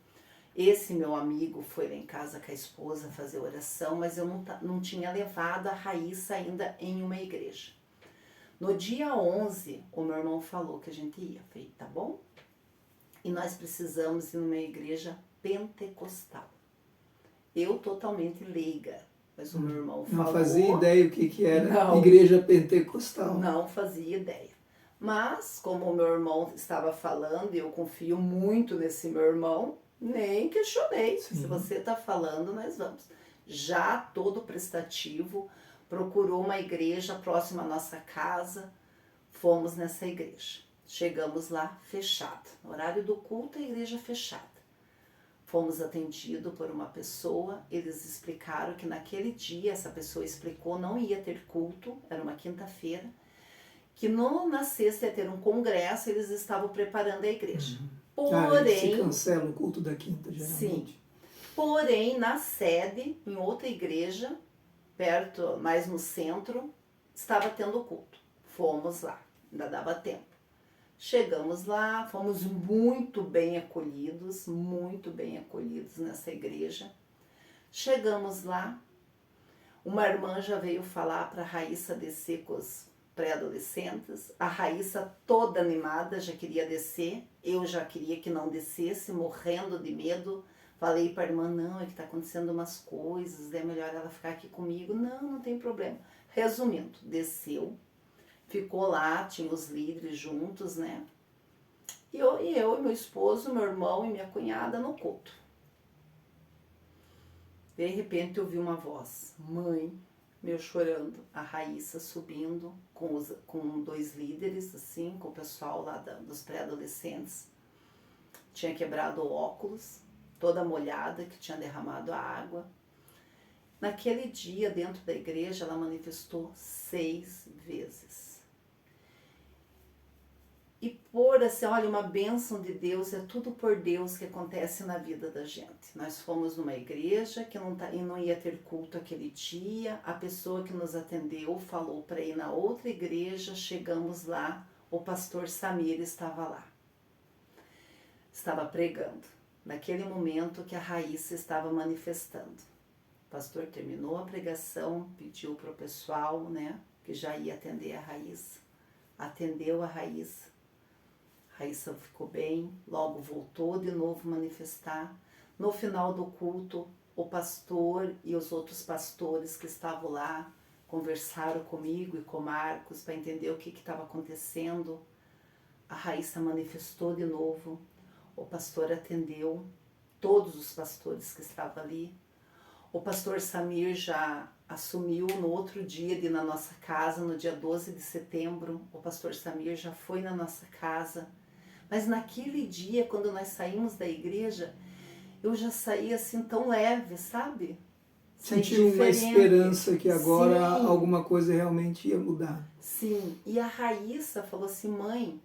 Esse meu amigo foi lá em casa com a esposa fazer oração, mas eu não tinha levado a Raíssa ainda em uma igreja. No dia 11, o meu irmão falou que a gente ia. Eu falei, tá bom? E nós precisamos ir numa igreja pentecostal. Eu totalmente leiga, mas o meu irmão falou... Não fazia ideia o que era não, igreja pentecostal. Não fazia ideia. Mas, como o meu irmão estava falando, e eu confio muito nesse meu irmão, nem questionei. Sim. Se você está falando, nós vamos. Já todo prestativo, procurou uma igreja próxima à nossa casa, fomos nessa igreja. Chegamos lá, fechada. No horário do culto, a igreja fechada. Fomos atendidos por uma pessoa, eles explicaram que naquele dia, essa pessoa explicou, não ia ter culto, era uma quinta-feira, que na sexta ia ter um congresso, eles estavam preparando a igreja. Porém... se cancela o culto da quinta, geralmente. Sim. Porém, na sede, em outra igreja, perto, mais no centro, estava tendo culto. Fomos lá, ainda dava tempo. Chegamos lá, fomos muito bem acolhidos nessa igreja. Chegamos lá, uma irmã já veio falar para a Raíssa descer com os pré-adolescentes. A Raíssa toda animada já queria descer, eu já queria que não descesse, morrendo de medo. Falei para a irmã, não, é que está acontecendo umas coisas, é melhor ela ficar aqui comigo. Não, não tem problema. Resumindo, desceu. Ficou lá, tinha os líderes juntos, né? E eu e meu esposo, meu irmão e minha cunhada no culto. De repente eu vi uma voz, mãe, meu chorando, a Raíssa subindo com 2 líderes, assim, com o pessoal lá dos pré-adolescentes. Tinha quebrado o óculos, toda molhada, que tinha derramado a água. Naquele dia, dentro da igreja, ela manifestou 6 vezes. E por assim, olha, uma bênção de Deus, é tudo por Deus que acontece na vida da gente. Nós fomos numa igreja que não ia ter culto aquele dia, a pessoa que nos atendeu falou para ir na outra igreja, chegamos lá, o pastor Samir estava lá. Estava pregando, naquele momento que a Raíssa estava manifestando. O pastor terminou a pregação, pediu para o pessoal, né, que já ia atender a Raíssa, atendeu a Raíssa. Raíssa ficou bem, logo voltou de novo manifestar. No final do culto, o pastor e os outros pastores que estavam lá conversaram comigo e com Marcos para entender o que estava acontecendo. A Raíssa manifestou de novo, o pastor atendeu, todos os pastores que estavam ali. O pastor Samir já assumiu no outro dia de ir na nossa casa, no dia 12 de setembro, o pastor Samir já foi na nossa casa. Mas naquele dia, quando nós saímos da igreja, eu já saí assim tão leve, sabe? Sentiu uma esperança que agora Sim. Alguma coisa realmente ia mudar. Sim, e a Raíssa falou assim, mãe,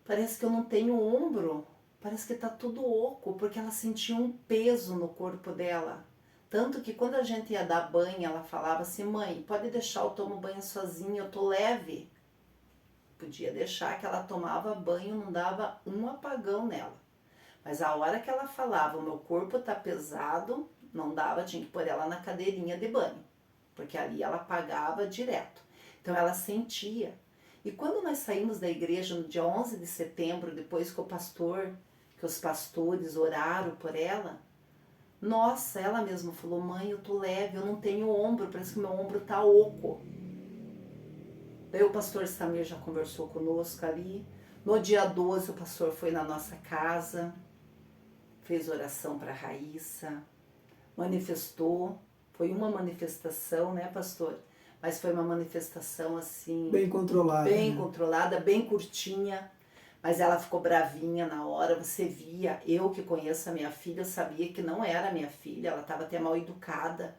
parece que eu não tenho ombro, parece que tá tudo oco, porque ela sentia um peso no corpo dela. Tanto que quando a gente ia dar banho, ela falava assim, mãe, pode deixar eu tomo banho sozinha, eu tô leve. Podia deixar que ela tomava banho, não dava um apagão nela. Mas a hora que ela falava, o meu corpo tá pesado, não dava, tinha que pôr ela na cadeirinha de banho. Porque ali ela apagava direto. Então ela sentia. E quando nós saímos da igreja no dia 11 de setembro, depois que os pastores oraram por ela, nossa, ela mesma falou, mãe, eu tô leve, eu não tenho ombro, parece que meu ombro tá oco. Daí o pastor Samir já conversou conosco ali. No dia 12 o pastor foi na nossa casa, fez oração para a Raíssa, manifestou. Foi uma manifestação, né, pastor? Mas foi uma manifestação assim... Bem controlada. Bem controlada, bem curtinha. Mas ela ficou bravinha na hora, você via. Eu que conheço a minha filha, eu sabia que não era minha filha. Ela estava até mal educada,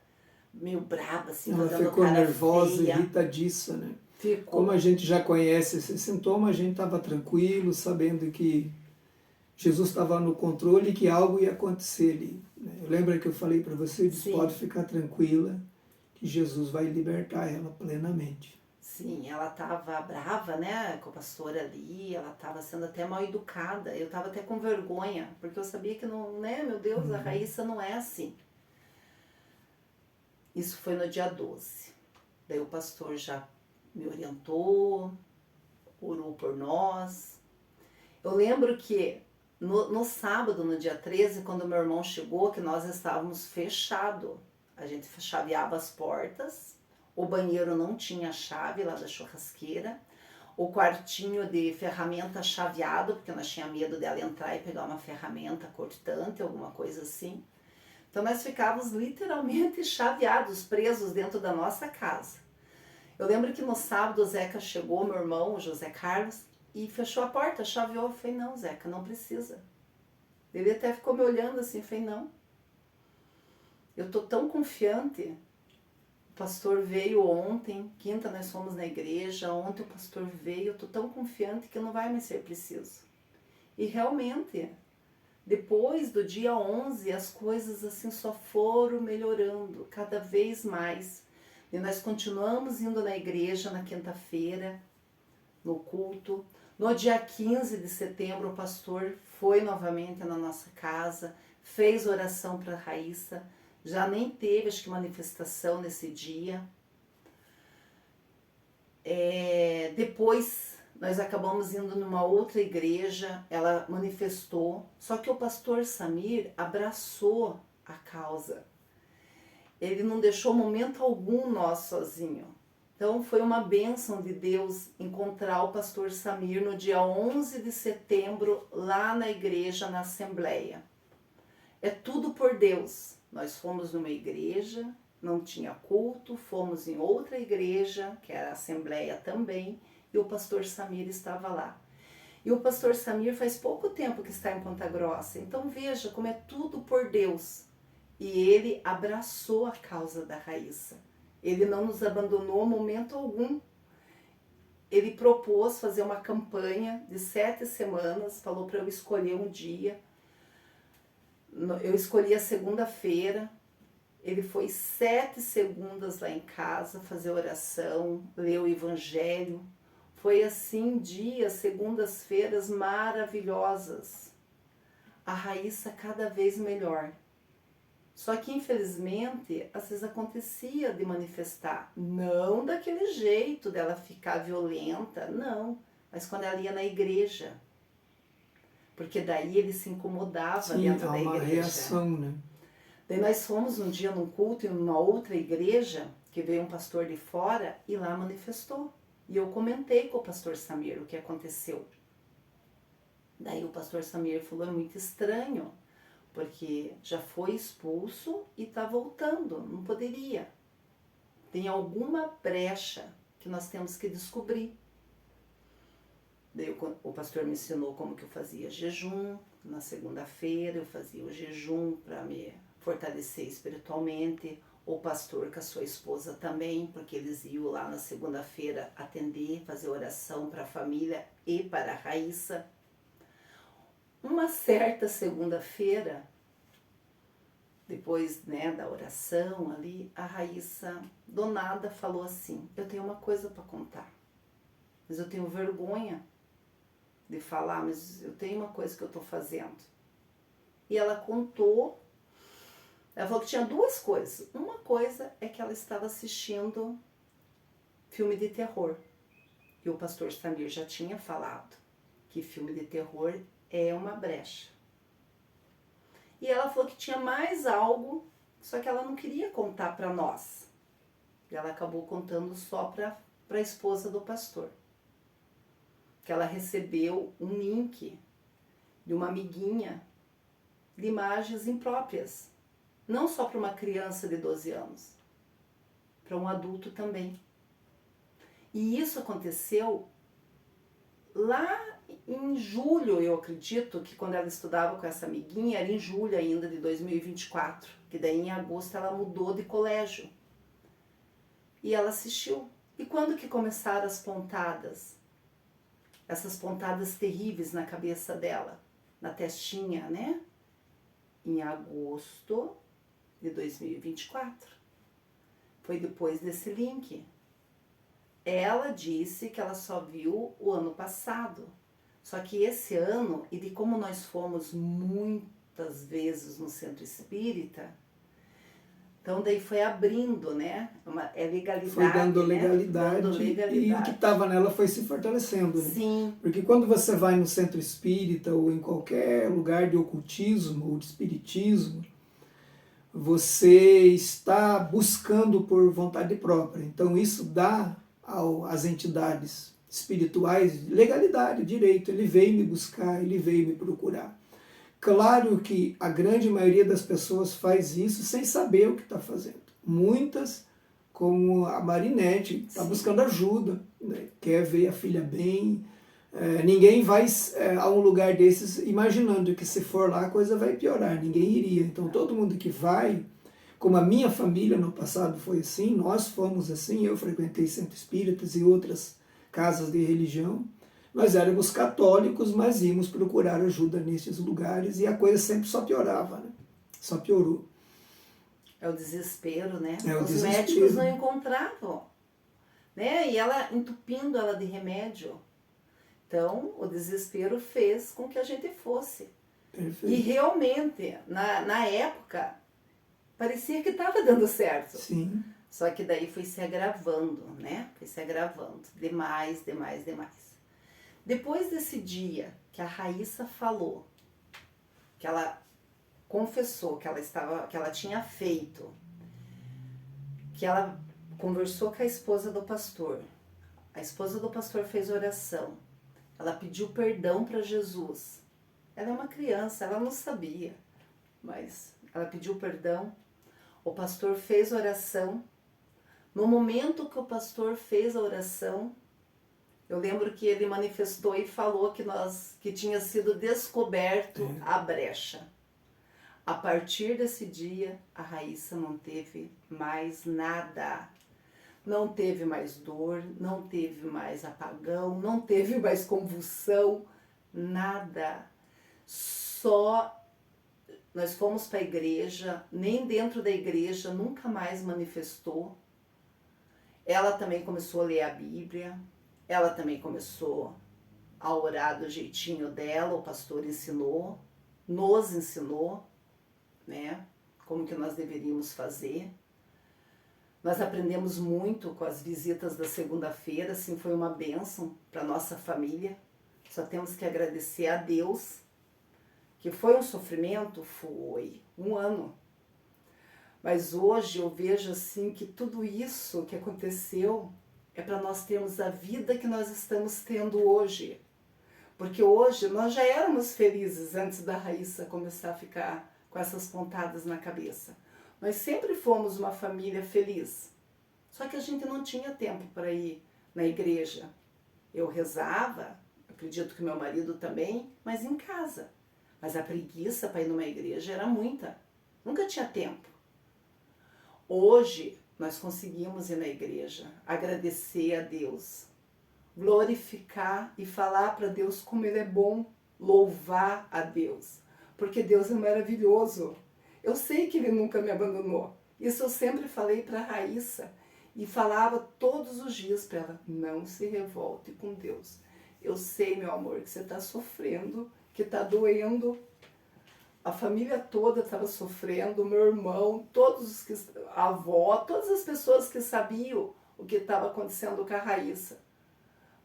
meio braba, assim, ela fazendo ficou cara nervosa, feia. irritadiça, né? Ficou. Como a gente já conhece esse sintoma, a gente estava tranquilo, sabendo que Jesus estava no controle e que algo ia acontecer ali. Lembra que eu falei para você, eu disse, pode ficar tranquila, que Jesus vai libertar ela plenamente. Sim, ela estava brava, né, com a pastora ali, ela estava sendo até mal educada, eu estava até com vergonha, porque eu sabia que não, né, meu Deus, a Raíssa não é assim. Isso foi no dia 12. Daí o pastor já me orientou, orou por nós. Eu lembro que no sábado, no dia 13, quando meu irmão chegou, que nós estávamos fechados, a gente chaveava as portas, o banheiro não tinha chave lá da churrasqueira, o quartinho de ferramenta chaveado, porque nós tínhamos medo dela entrar e pegar uma ferramenta cortante, alguma coisa assim. Então nós ficávamos literalmente chaveados, presos dentro da nossa casa. Eu lembro que no sábado o Zeca chegou, meu irmão, o José Carlos, e fechou a porta, chaveou. Eu falei, não, Zeca, não precisa. Ele até ficou me olhando assim, eu falei, não. Eu tô tão confiante. O pastor veio ontem, quinta nós fomos na igreja, ontem o pastor veio, eu tô tão confiante que não vai mais ser preciso. E realmente, depois do dia 11, as coisas assim só foram melhorando, cada vez mais. E nós continuamos indo na igreja na quinta-feira, no culto. No dia 15 de setembro, o pastor foi novamente na nossa casa, fez oração para a Raíssa, já nem teve, acho que, manifestação nesse dia. Depois, nós acabamos indo numa outra igreja, ela manifestou, só que o pastor Samir abraçou a causa. Ele não deixou momento algum nós sozinho. Então foi uma bênção de Deus encontrar o pastor Samir no dia 11 de setembro lá na igreja, na Assembleia. É tudo por Deus. Nós fomos numa igreja, não tinha culto, fomos em outra igreja, que era a Assembleia também, e o pastor Samir estava lá. E o pastor Samir faz pouco tempo que está em Ponta Grossa, então veja como é tudo por Deus. E ele abraçou a causa da Raíssa. Ele não nos abandonou momento algum. Ele propôs fazer uma campanha de 7 semanas, falou para eu escolher um dia. Eu escolhi a segunda-feira. Ele foi 7 segundas lá em casa fazer oração, ler o evangelho. Foi assim dias, segundas-feiras maravilhosas. A Raíssa cada vez melhor. Só que, infelizmente, às vezes acontecia de manifestar. Não daquele jeito dela ficar violenta, não. Mas quando ela ia na igreja. Porque daí ele se incomodava dentro da igreja. Sim, há uma reação, né? Daí nós fomos um dia num culto em uma outra igreja, que veio um pastor de fora e lá manifestou. E eu comentei com o pastor Samir o que aconteceu. Daí o pastor Samir falou, é muito estranho. Porque já foi expulso e está voltando, não poderia. Tem alguma brecha que nós temos que descobrir. Daí o pastor me ensinou como que eu fazia jejum. Na segunda-feira eu fazia o jejum para me fortalecer espiritualmente. O pastor com a sua esposa também, porque eles iam lá na segunda-feira atender, fazer oração para a família e para a Raíssa. Uma certa segunda-feira, depois, né, da oração ali, a Raíssa, do nada, falou assim, eu tenho uma coisa para contar, mas eu tenho vergonha de falar, mas eu tenho uma coisa que eu estou fazendo. E ela contou, ela falou que tinha 2 coisas. Uma coisa é que ela estava assistindo filme de terror. E o pastor Samir já tinha falado que filme de terror é uma brecha. E ela falou que tinha mais algo, só que ela não queria contar para nós. E ela acabou contando só para a esposa do pastor. Que ela recebeu um link de uma amiguinha de imagens impróprias. Não só para uma criança de 12 anos, para um adulto também. E isso aconteceu lá em julho, eu acredito, que quando ela estudava com essa amiguinha, era em julho ainda de 2024, que daí em agosto ela mudou de colégio. E ela assistiu. E quando que começaram as pontadas? Essas pontadas terríveis na cabeça dela, na testinha, né? Em agosto de 2024. Foi depois desse link. Ela disse que ela só viu o ano passado. Só que esse ano, e de como nós fomos muitas vezes no centro espírita, então daí foi abrindo, né? É legalidade. Foi dando né? legalidade, Dando legalidade. E o que estava nela foi se fortalecendo. Né? Sim. Porque quando você vai no centro espírita ou em qualquer lugar de ocultismo ou de espiritismo, você está buscando por vontade própria. Então isso dá às entidades espirituais legalidade, direito. Ele veio me buscar, ele veio me procurar. Claro que a grande maioria das pessoas faz isso sem saber o que está fazendo. Muitas, como a Marinete, está buscando ajuda, né? Quer ver a filha bem. Ninguém vai a um lugar desses imaginando que se for lá a coisa vai piorar, ninguém iria. Então todo mundo que vai, como a minha família no passado foi assim, nós fomos assim, eu frequentei centros espíritas e outras casas de religião, nós éramos católicos, mas íamos procurar ajuda nesses lugares e a coisa sempre só piorava, né? Só piorou. É o desespero, né? É o Os desespero. médicos não encontravam, né? E ela entupindo ela de remédio. Então, o desespero fez com que a gente fosse. Perfeito. E realmente, na época, parecia que estava dando certo. Sim. Só que daí foi se agravando, né? Foi se agravando. Demais, demais, demais. Depois desse dia que a Raíssa falou, que ela confessou que ela tinha feito, que ela conversou com a esposa do pastor. A esposa do pastor fez oração. Ela pediu perdão para Jesus. Ela é uma criança, ela não sabia, mas ela pediu perdão. O pastor fez oração. No momento que o pastor fez a oração, eu lembro que ele manifestou e falou que tinha sido descoberto a brecha. A partir desse dia, a Raíssa não teve mais nada. Não teve mais dor, não teve mais apagão, não teve mais convulsão, nada. Só nós fomos para a igreja, nem dentro da igreja nunca mais manifestou. Ela também começou a ler a Bíblia, ela também começou a orar do jeitinho dela, o pastor ensinou, nos ensinou, né, como que nós deveríamos fazer. Nós aprendemos muito com as visitas da segunda-feira, assim, foi uma bênção para nossa família. Só temos que agradecer a Deus, que foi um sofrimento, foi um ano. Mas hoje eu vejo assim que tudo isso que aconteceu é para nós termos a vida que nós estamos tendo hoje. Porque hoje nós já éramos felizes antes da Raíssa começar a ficar com essas pontadas na cabeça. Nós sempre fomos uma família feliz. Só que a gente não tinha tempo para ir na igreja. Eu rezava, acredito que meu marido também, mas em casa. Mas a preguiça para ir numa igreja era muita. Nunca tinha tempo. Hoje nós conseguimos ir na igreja, agradecer a Deus, glorificar e falar para Deus como Ele é bom, louvar a Deus. Porque Deus é maravilhoso. Eu sei que Ele nunca me abandonou. Isso eu sempre falei para a Raíssa e falava todos os dias para ela, não se revolte com Deus. Eu sei, meu amor, que você está sofrendo, que está doendo. A família toda estava sofrendo, meu irmão, a avó, todas as pessoas que sabiam o que estava acontecendo com a Raíssa.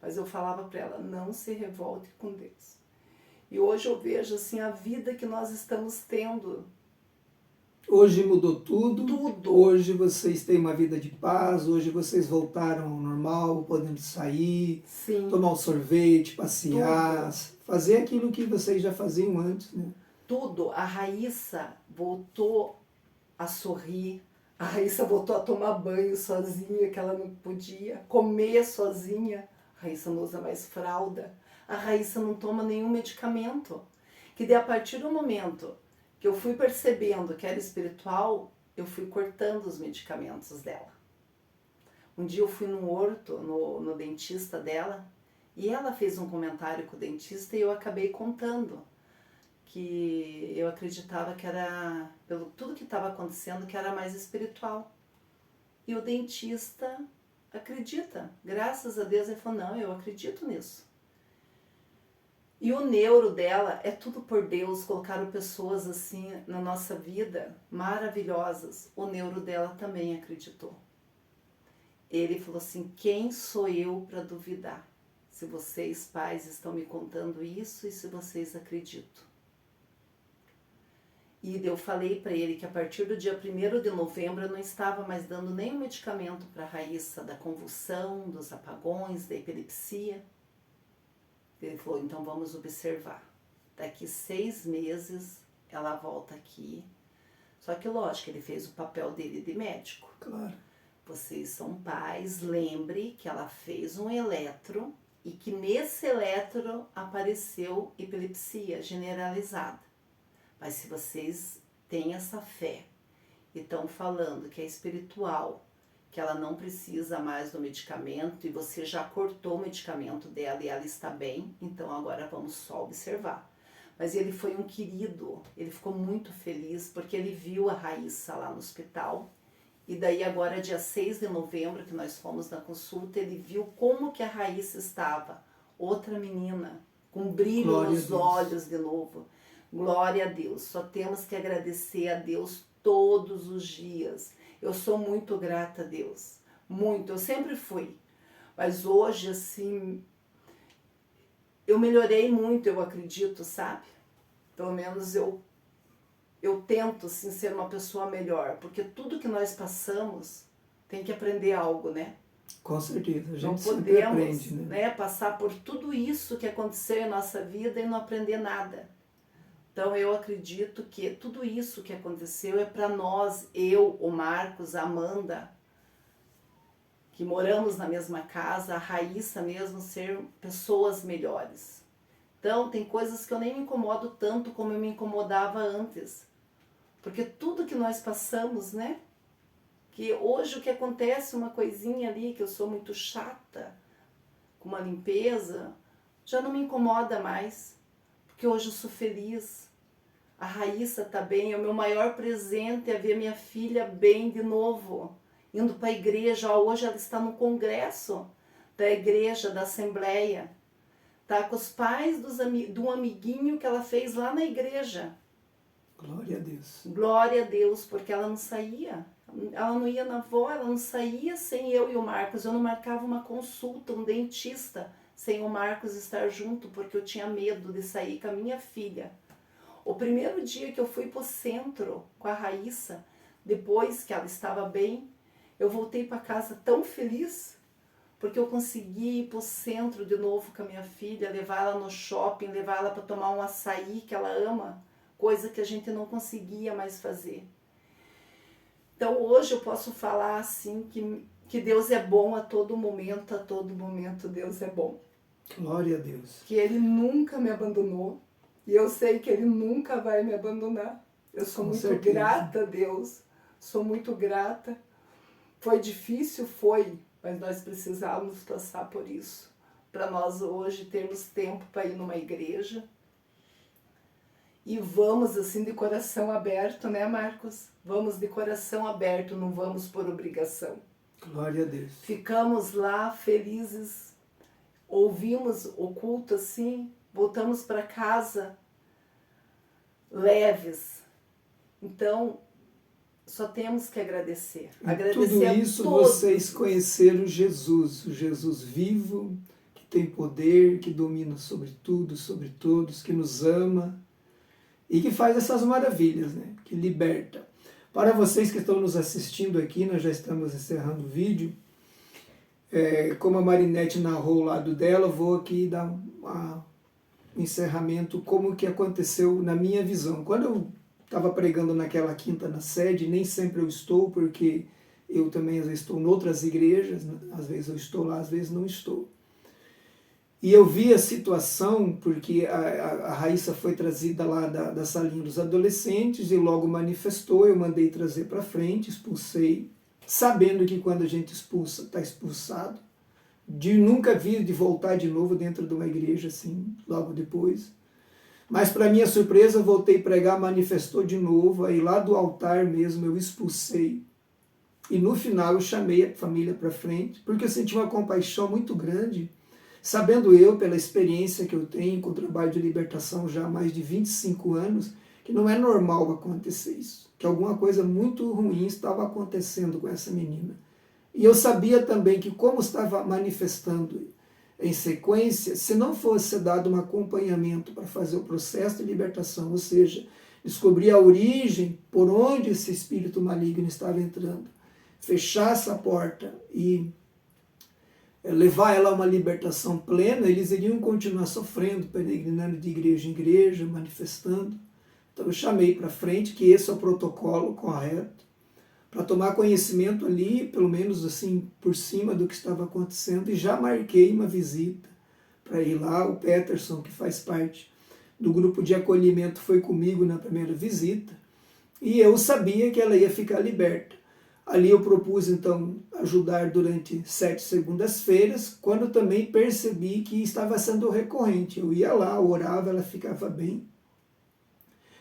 Mas eu falava para ela, não se revolte com Deus. E hoje eu vejo assim a vida que nós estamos tendo. Hoje mudou tudo. Tudo. Hoje vocês têm uma vida de paz, hoje vocês voltaram ao normal, podendo sair, Sim. tomar um sorvete, passear, Tudo. fazer aquilo que vocês já faziam antes, né? Tudo. A Raíssa voltou a sorrir, a Raíssa voltou a tomar banho sozinha, que ela não podia, comer sozinha. A Raíssa não usa mais fralda, a Raíssa não toma nenhum medicamento. Que daí a partir do momento que eu fui percebendo que era espiritual, eu fui cortando os medicamentos dela. Um dia eu fui num horto, no dentista dela, e ela fez um comentário com o dentista e eu acabei contando que eu acreditava que era, pelo tudo que estava acontecendo, que era mais espiritual. E o dentista acredita. Graças a Deus ele falou, não, eu acredito nisso. E o neuro dela é tudo por Deus, colocaram pessoas assim na nossa vida, maravilhosas. O neuro dela também acreditou. Ele falou assim, quem sou eu para duvidar? Se vocês, pais, estão me contando isso e se vocês acreditam. E eu falei para ele que a partir do dia 1º de novembro eu não estava mais dando nenhum medicamento para a Raíssa da convulsão, dos apagões, da epilepsia. Ele falou, então vamos observar. Daqui 6 meses ela volta aqui. Só que lógico, ele fez o papel dele de médico. Claro. Vocês são pais, lembre que ela fez um eletro e que nesse eletro apareceu epilepsia generalizada. Mas se vocês têm essa fé e estão falando que é espiritual, que ela não precisa mais do medicamento e você já cortou o medicamento dela e ela está bem, então agora vamos só observar. Mas ele foi um querido, ele ficou muito feliz porque ele viu a Raíssa lá no hospital e daí agora dia 6 de novembro que nós fomos na consulta, ele viu como que a Raíssa estava, outra menina, com brilho Glória nos olhos de novo. Glória a Deus, só temos que agradecer a Deus todos os dias. Eu sou muito grata a Deus, muito, eu sempre fui. Mas hoje, assim, eu melhorei muito, eu acredito, sabe? Pelo menos eu tento, assim, ser uma pessoa melhor, porque tudo que nós passamos tem que aprender algo, né? Com certeza, a gente Não sempre podemos, aprende, né? passar por tudo isso que aconteceu em nossa vida e não aprender nada. Então eu acredito que tudo isso que aconteceu é para nós, eu, o Marcos, a Amanda, que moramos na mesma casa, a Raíssa mesmo, ser pessoas melhores. Então tem coisas que eu nem me incomodo tanto como eu me incomodava antes. Porque tudo que nós passamos, né? Que hoje o que acontece, uma coisinha ali, que eu sou muito chata, com uma limpeza, já não me incomoda mais. Porque hoje eu sou feliz. A Raíssa está bem, o meu maior presente é ver minha filha bem de novo, indo para a igreja. Hoje ela está no congresso da igreja, da assembleia. Está com os pais de um amiguinho que ela fez lá na igreja. Glória a Deus. Glória a Deus, porque ela não saía. Ela não ia na avó, ela não saía sem eu e o Marcos. Eu não marcava uma consulta, um dentista, sem o Marcos estar junto, porque eu tinha medo de sair com a minha filha. O primeiro dia que eu fui para o centro com a Raíssa, depois que ela estava bem, eu voltei para casa tão feliz, porque eu consegui ir para o centro de novo com a minha filha, levar ela no shopping, levar ela para tomar um açaí que ela ama, coisa que a gente não conseguia mais fazer. Então hoje eu posso falar assim que Deus é bom a todo momento Deus é bom. Glória a Deus. Que Ele nunca me abandonou. E eu sei que Ele nunca vai me abandonar. Eu sou muito grata a Deus. Sou muito grata. Foi difícil? Foi. Mas nós precisávamos passar por isso. Para nós hoje termos tempo para ir numa igreja. E vamos assim de coração aberto, né, Marcos? Vamos de coração aberto, não vamos por obrigação. Glória a Deus. Ficamos lá felizes. Ouvimos o culto assim. Voltamos para casa leves. Então, só temos que agradecer. Agradecer tudo isso a todos. Vocês conheceram Jesus, o Jesus vivo, que tem poder, que domina sobre tudo, sobre todos, que nos ama e que faz essas maravilhas, né? Que liberta. Para vocês que estão nos assistindo aqui, nós já estamos encerrando o vídeo. Como a Marinete narrou o lado dela, eu vou aqui dar um encerramento, como que aconteceu na minha visão. Quando eu estava pregando naquela quinta na sede, nem sempre eu estou, porque eu também às vezes estou em outras igrejas, às vezes eu estou lá, às vezes não estou. E eu vi a situação, porque a Raíssa foi trazida lá da salinha dos adolescentes e logo manifestou, eu mandei trazer para frente, expulsei, sabendo que quando a gente expulsa, está expulsado, de nunca vir de voltar de novo dentro de uma igreja assim, logo depois. Mas para minha surpresa, eu voltei a pregar, manifestou de novo, aí lá do altar mesmo eu expulsei. E no final eu chamei a família para frente, porque eu senti uma compaixão muito grande, sabendo eu, pela experiência que eu tenho com o trabalho de libertação já há mais de 25 anos, que não é normal acontecer isso, que alguma coisa muito ruim estava acontecendo com essa menina. E eu sabia também que como estava manifestando em sequência, se não fosse dado um acompanhamento para fazer o processo de libertação, ou seja, descobrir a origem, por onde esse espírito maligno estava entrando, fechar essa porta e levar ela a uma libertação plena, eles iriam continuar sofrendo, peregrinando de igreja em igreja, manifestando. Então eu chamei para frente que esse é o protocolo correto, para tomar conhecimento ali, pelo menos assim, por cima do que estava acontecendo, e já marquei uma visita para ir lá. O Peterson, que faz parte do grupo de acolhimento, foi comigo na primeira visita, e eu sabia que ela ia ficar liberta. Ali eu propus, então, ajudar durante 7 segundas-feiras, quando também percebi que estava sendo recorrente. Eu ia lá, orava, ela ficava bem.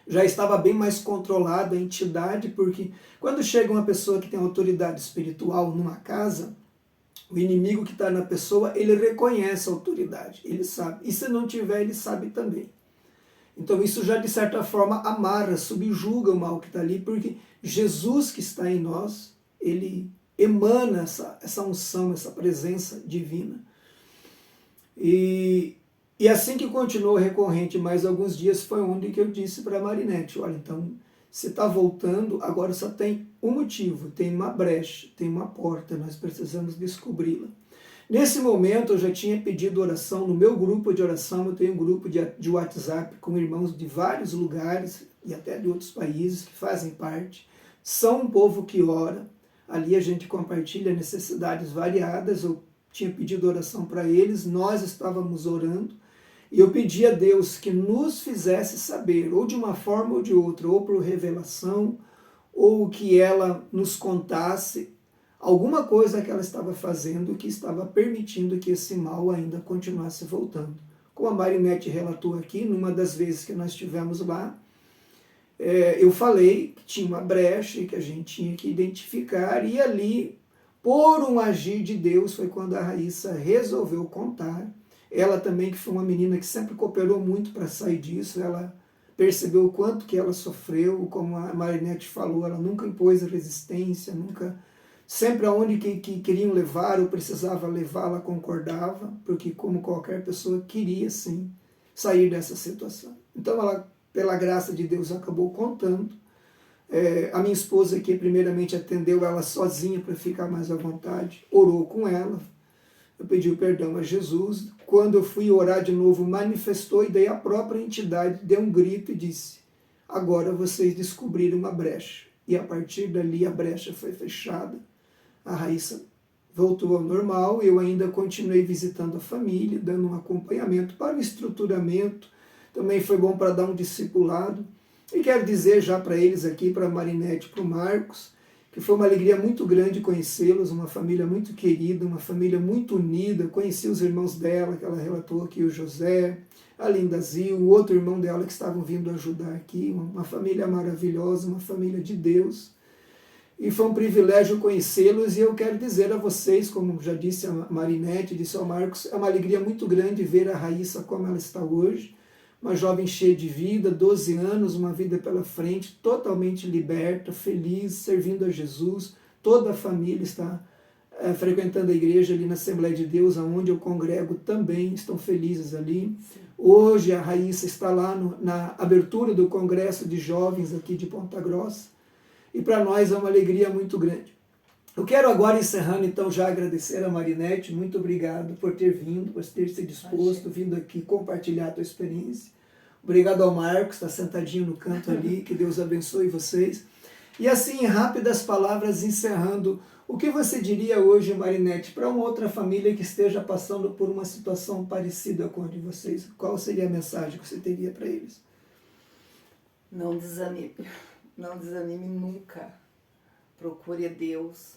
Já estava bem mais controlada a entidade, porque quando chega uma pessoa que tem autoridade espiritual numa casa, o inimigo que está na pessoa, ele reconhece a autoridade, ele sabe. E se não tiver, ele sabe também. Então isso já de certa forma amarra, subjuga o mal que está ali, porque Jesus que está em nós, ele emana essa unção, essa presença divina. E assim que continuou recorrente mais alguns dias, foi onde que eu disse para a Marinete, olha, então, Se está voltando, agora só tem um motivo, tem uma brecha, tem uma porta, nós precisamos descobri-la. Nesse momento eu já tinha pedido oração no meu grupo de oração, eu tenho um grupo de WhatsApp com irmãos de vários lugares e até de outros países que fazem parte. São um povo que ora, ali a gente compartilha necessidades variadas, eu tinha pedido oração para eles, nós estávamos orando, e eu pedi a Deus que nos fizesse saber, ou de uma forma ou de outra, ou por revelação, ou que ela nos contasse alguma coisa que ela estava fazendo que estava permitindo que esse mal ainda continuasse voltando. Como a Marinete relatou aqui, numa das vezes que nós estivemos lá, eu falei que tinha uma brecha e que a gente tinha que identificar, e ali, por um agir de Deus, foi quando a Raíssa resolveu contar. Ela também, que foi uma menina que sempre cooperou muito para sair disso, ela percebeu o quanto que ela sofreu, como a Marinete falou, ela nunca impôs resistência, nunca... Sempre aonde que queriam levar ou precisava levar, ela concordava, porque como qualquer pessoa queria sim sair dessa situação. Então ela, pela graça de Deus, acabou contando. A minha esposa aqui primeiramente atendeu ela sozinha para ficar mais à vontade, orou com ela, eu pedi perdão a Jesus. Quando eu fui orar de novo, manifestou, e daí a própria entidade deu um grito e disse: agora vocês descobriram uma brecha. E a partir dali a brecha foi fechada. A Raíssa voltou ao normal, eu ainda continuei visitando a família, dando um acompanhamento para o estruturamento, também foi bom para dar um discipulado. E quero dizer já para eles aqui, para a Marinete e para o Marcos, que foi uma alegria muito grande conhecê-los, uma família muito querida, uma família muito unida. Conheci os irmãos dela, que ela relatou aqui, o José, a Linda Zil, o outro irmão dela que estavam vindo ajudar aqui, uma família maravilhosa, uma família de Deus. E foi um privilégio conhecê-los, e eu quero dizer a vocês, como já disse a Marinete, disse ao Marcos, é uma alegria muito grande ver a Raíssa como ela está hoje, uma jovem cheia de vida, 12 anos, uma vida pela frente, totalmente liberta, feliz, servindo a Jesus. Toda a família está frequentando a igreja ali na Assembleia de Deus, onde eu congrego também, estão felizes ali. Sim. Hoje a Raíssa está lá na abertura do Congresso de Jovens aqui de Ponta Grossa, e para nós é uma alegria muito grande. Eu quero agora, encerrando, então, já agradecer a Marinete, muito obrigado por ter vindo, por ter se disposto, vindo aqui compartilhar a tua experiência. Obrigado ao Marcos, está sentadinho no canto ali, que Deus abençoe vocês. E assim, em rápidas palavras, encerrando, o que você diria hoje, Marinete, para uma outra família que esteja passando por uma situação parecida com a de vocês? Qual seria a mensagem que você teria para eles? Não desanime. Não desanime nunca. Procure Deus.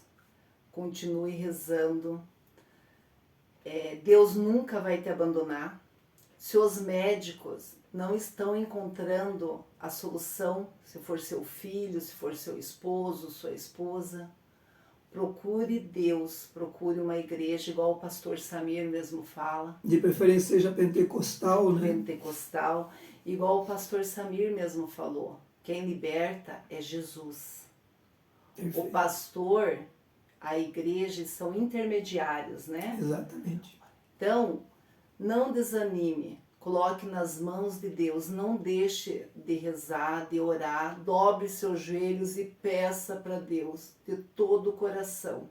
Continue rezando. Deus nunca vai te abandonar. Se os médicos não estão encontrando a solução, se for seu filho, se for seu esposo, sua esposa, procure Deus, procure uma igreja, igual o pastor Samir mesmo fala. De preferência seja pentecostal, né? Pentecostal, igual o pastor Samir mesmo falou. Quem liberta é Jesus. Perfeito. O pastor, a igreja são intermediários, né? Exatamente. Então, não desanime, coloque nas mãos de Deus, não deixe de rezar, de orar, dobre seus joelhos e peça para Deus de todo o coração.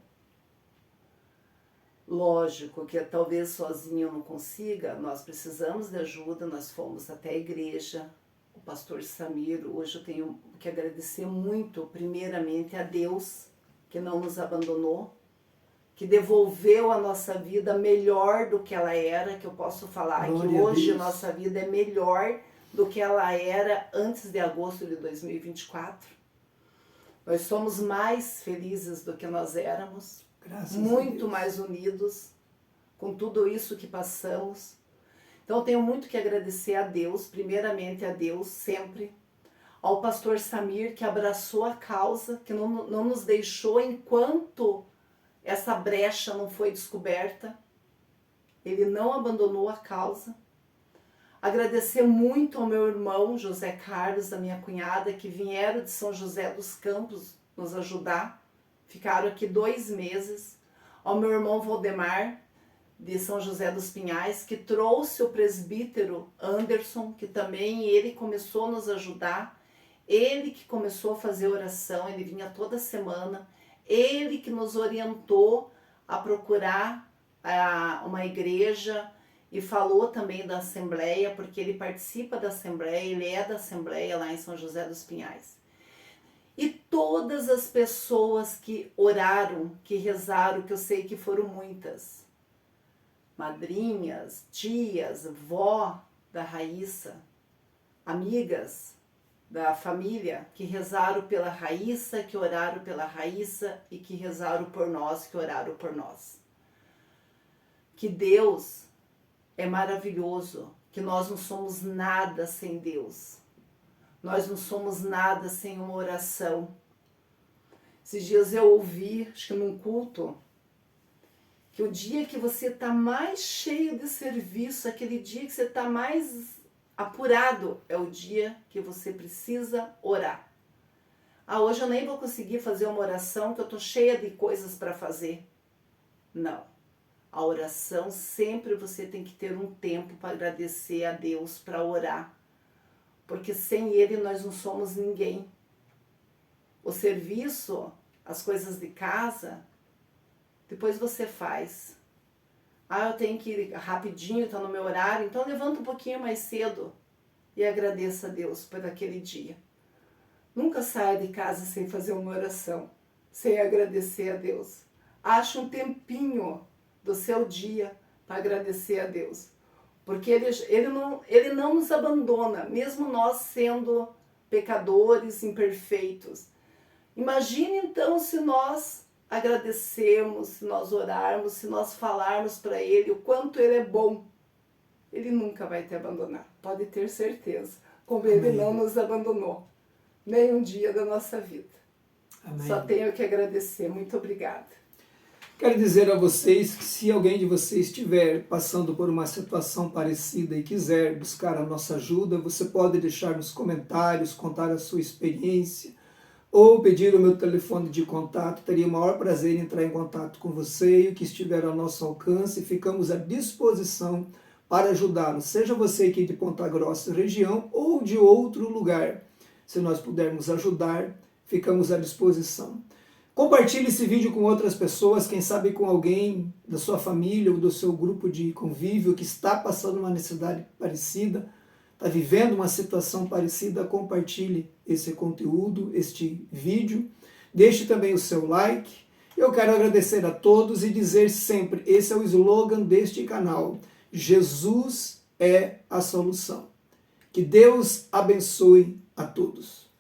Lógico que talvez sozinho eu não consiga, nós precisamos de ajuda, nós fomos até a igreja, o pastor Samir, hoje eu tenho que agradecer muito, primeiramente a Deus, que não nos abandonou, que devolveu a nossa vida melhor do que ela era, que eu posso falar que hoje a nossa vida é melhor do que ela era antes de agosto de 2024. Nós somos mais felizes do que nós éramos, muito mais unidos com tudo isso que passamos. Então eu tenho muito que agradecer a Deus, primeiramente a Deus sempre, ao pastor Samir, que abraçou a causa, que não nos deixou enquanto essa brecha não foi descoberta. Ele não abandonou a causa. Agradecer muito ao meu irmão José Carlos, a minha cunhada, que vieram de São José dos Campos nos ajudar. Ficaram aqui 2 meses. Ao meu irmão Valdemar, de São José dos Pinhais, que trouxe o presbítero Anderson, que também ele começou a nos ajudar. Ele que começou a fazer oração, ele vinha toda semana, ele que nos orientou a procurar uma igreja e falou também da Assembleia, porque ele participa da Assembleia, ele é da Assembleia lá em São José dos Pinhais. E todas as pessoas que oraram, que rezaram, que eu sei que foram muitas, madrinhas, tias, vó da Raíssa, amigas da família que rezaram pela Raíssa, que oraram pela Raíssa e que rezaram por nós, que oraram por nós. Que Deus é maravilhoso, que nós não somos nada sem Deus. Nós não somos nada sem uma oração. Esses dias eu ouvi, acho que num culto, que o dia que você está mais cheio de serviço, aquele dia que você está mais apurado, é o dia que você precisa orar. Hoje eu nem vou conseguir fazer uma oração, que eu estou cheia de coisas para fazer. Não. A oração, sempre você tem que ter um tempo para agradecer a Deus, para orar. Porque sem Ele nós não somos ninguém. O serviço, as coisas de casa, depois você faz. Eu tenho que ir rapidinho, está no meu horário, então levanta um pouquinho mais cedo e agradeça a Deus por aquele dia. Nunca saia de casa sem fazer uma oração, sem agradecer a Deus. Ache um tempinho do seu dia para agradecer a Deus. Porque ele não nos abandona, mesmo nós sendo pecadores, imperfeitos. Imagine então se nós agradecermos, se nós orarmos, se nós falarmos para Ele o quanto Ele é bom. Ele nunca vai te abandonar, pode ter certeza. Como Ele não nos abandonou, nem um dia da nossa vida. Amém. Só tenho que agradecer. Muito obrigada. Quero dizer a vocês que se alguém de vocês estiver passando por uma situação parecida e quiser buscar a nossa ajuda, você pode deixar nos comentários, contar a sua experiência ou pedir o meu telefone de contato. Teria o maior prazer em entrar em contato com você e o que estiver ao nosso alcance. Ficamos à disposição para ajudá-lo, seja você aqui de Ponta Grossa região ou de outro lugar. Se nós pudermos ajudar, ficamos à disposição. Compartilhe esse vídeo com outras pessoas, quem sabe com alguém da sua família ou do seu grupo de convívio que está passando uma necessidade parecida, está vivendo uma situação parecida. Compartilhe esse conteúdo, este vídeo. Deixe também o seu like. Eu quero agradecer a todos e dizer sempre, esse é o slogan deste canal: Jesus é a solução. Que Deus abençoe a todos.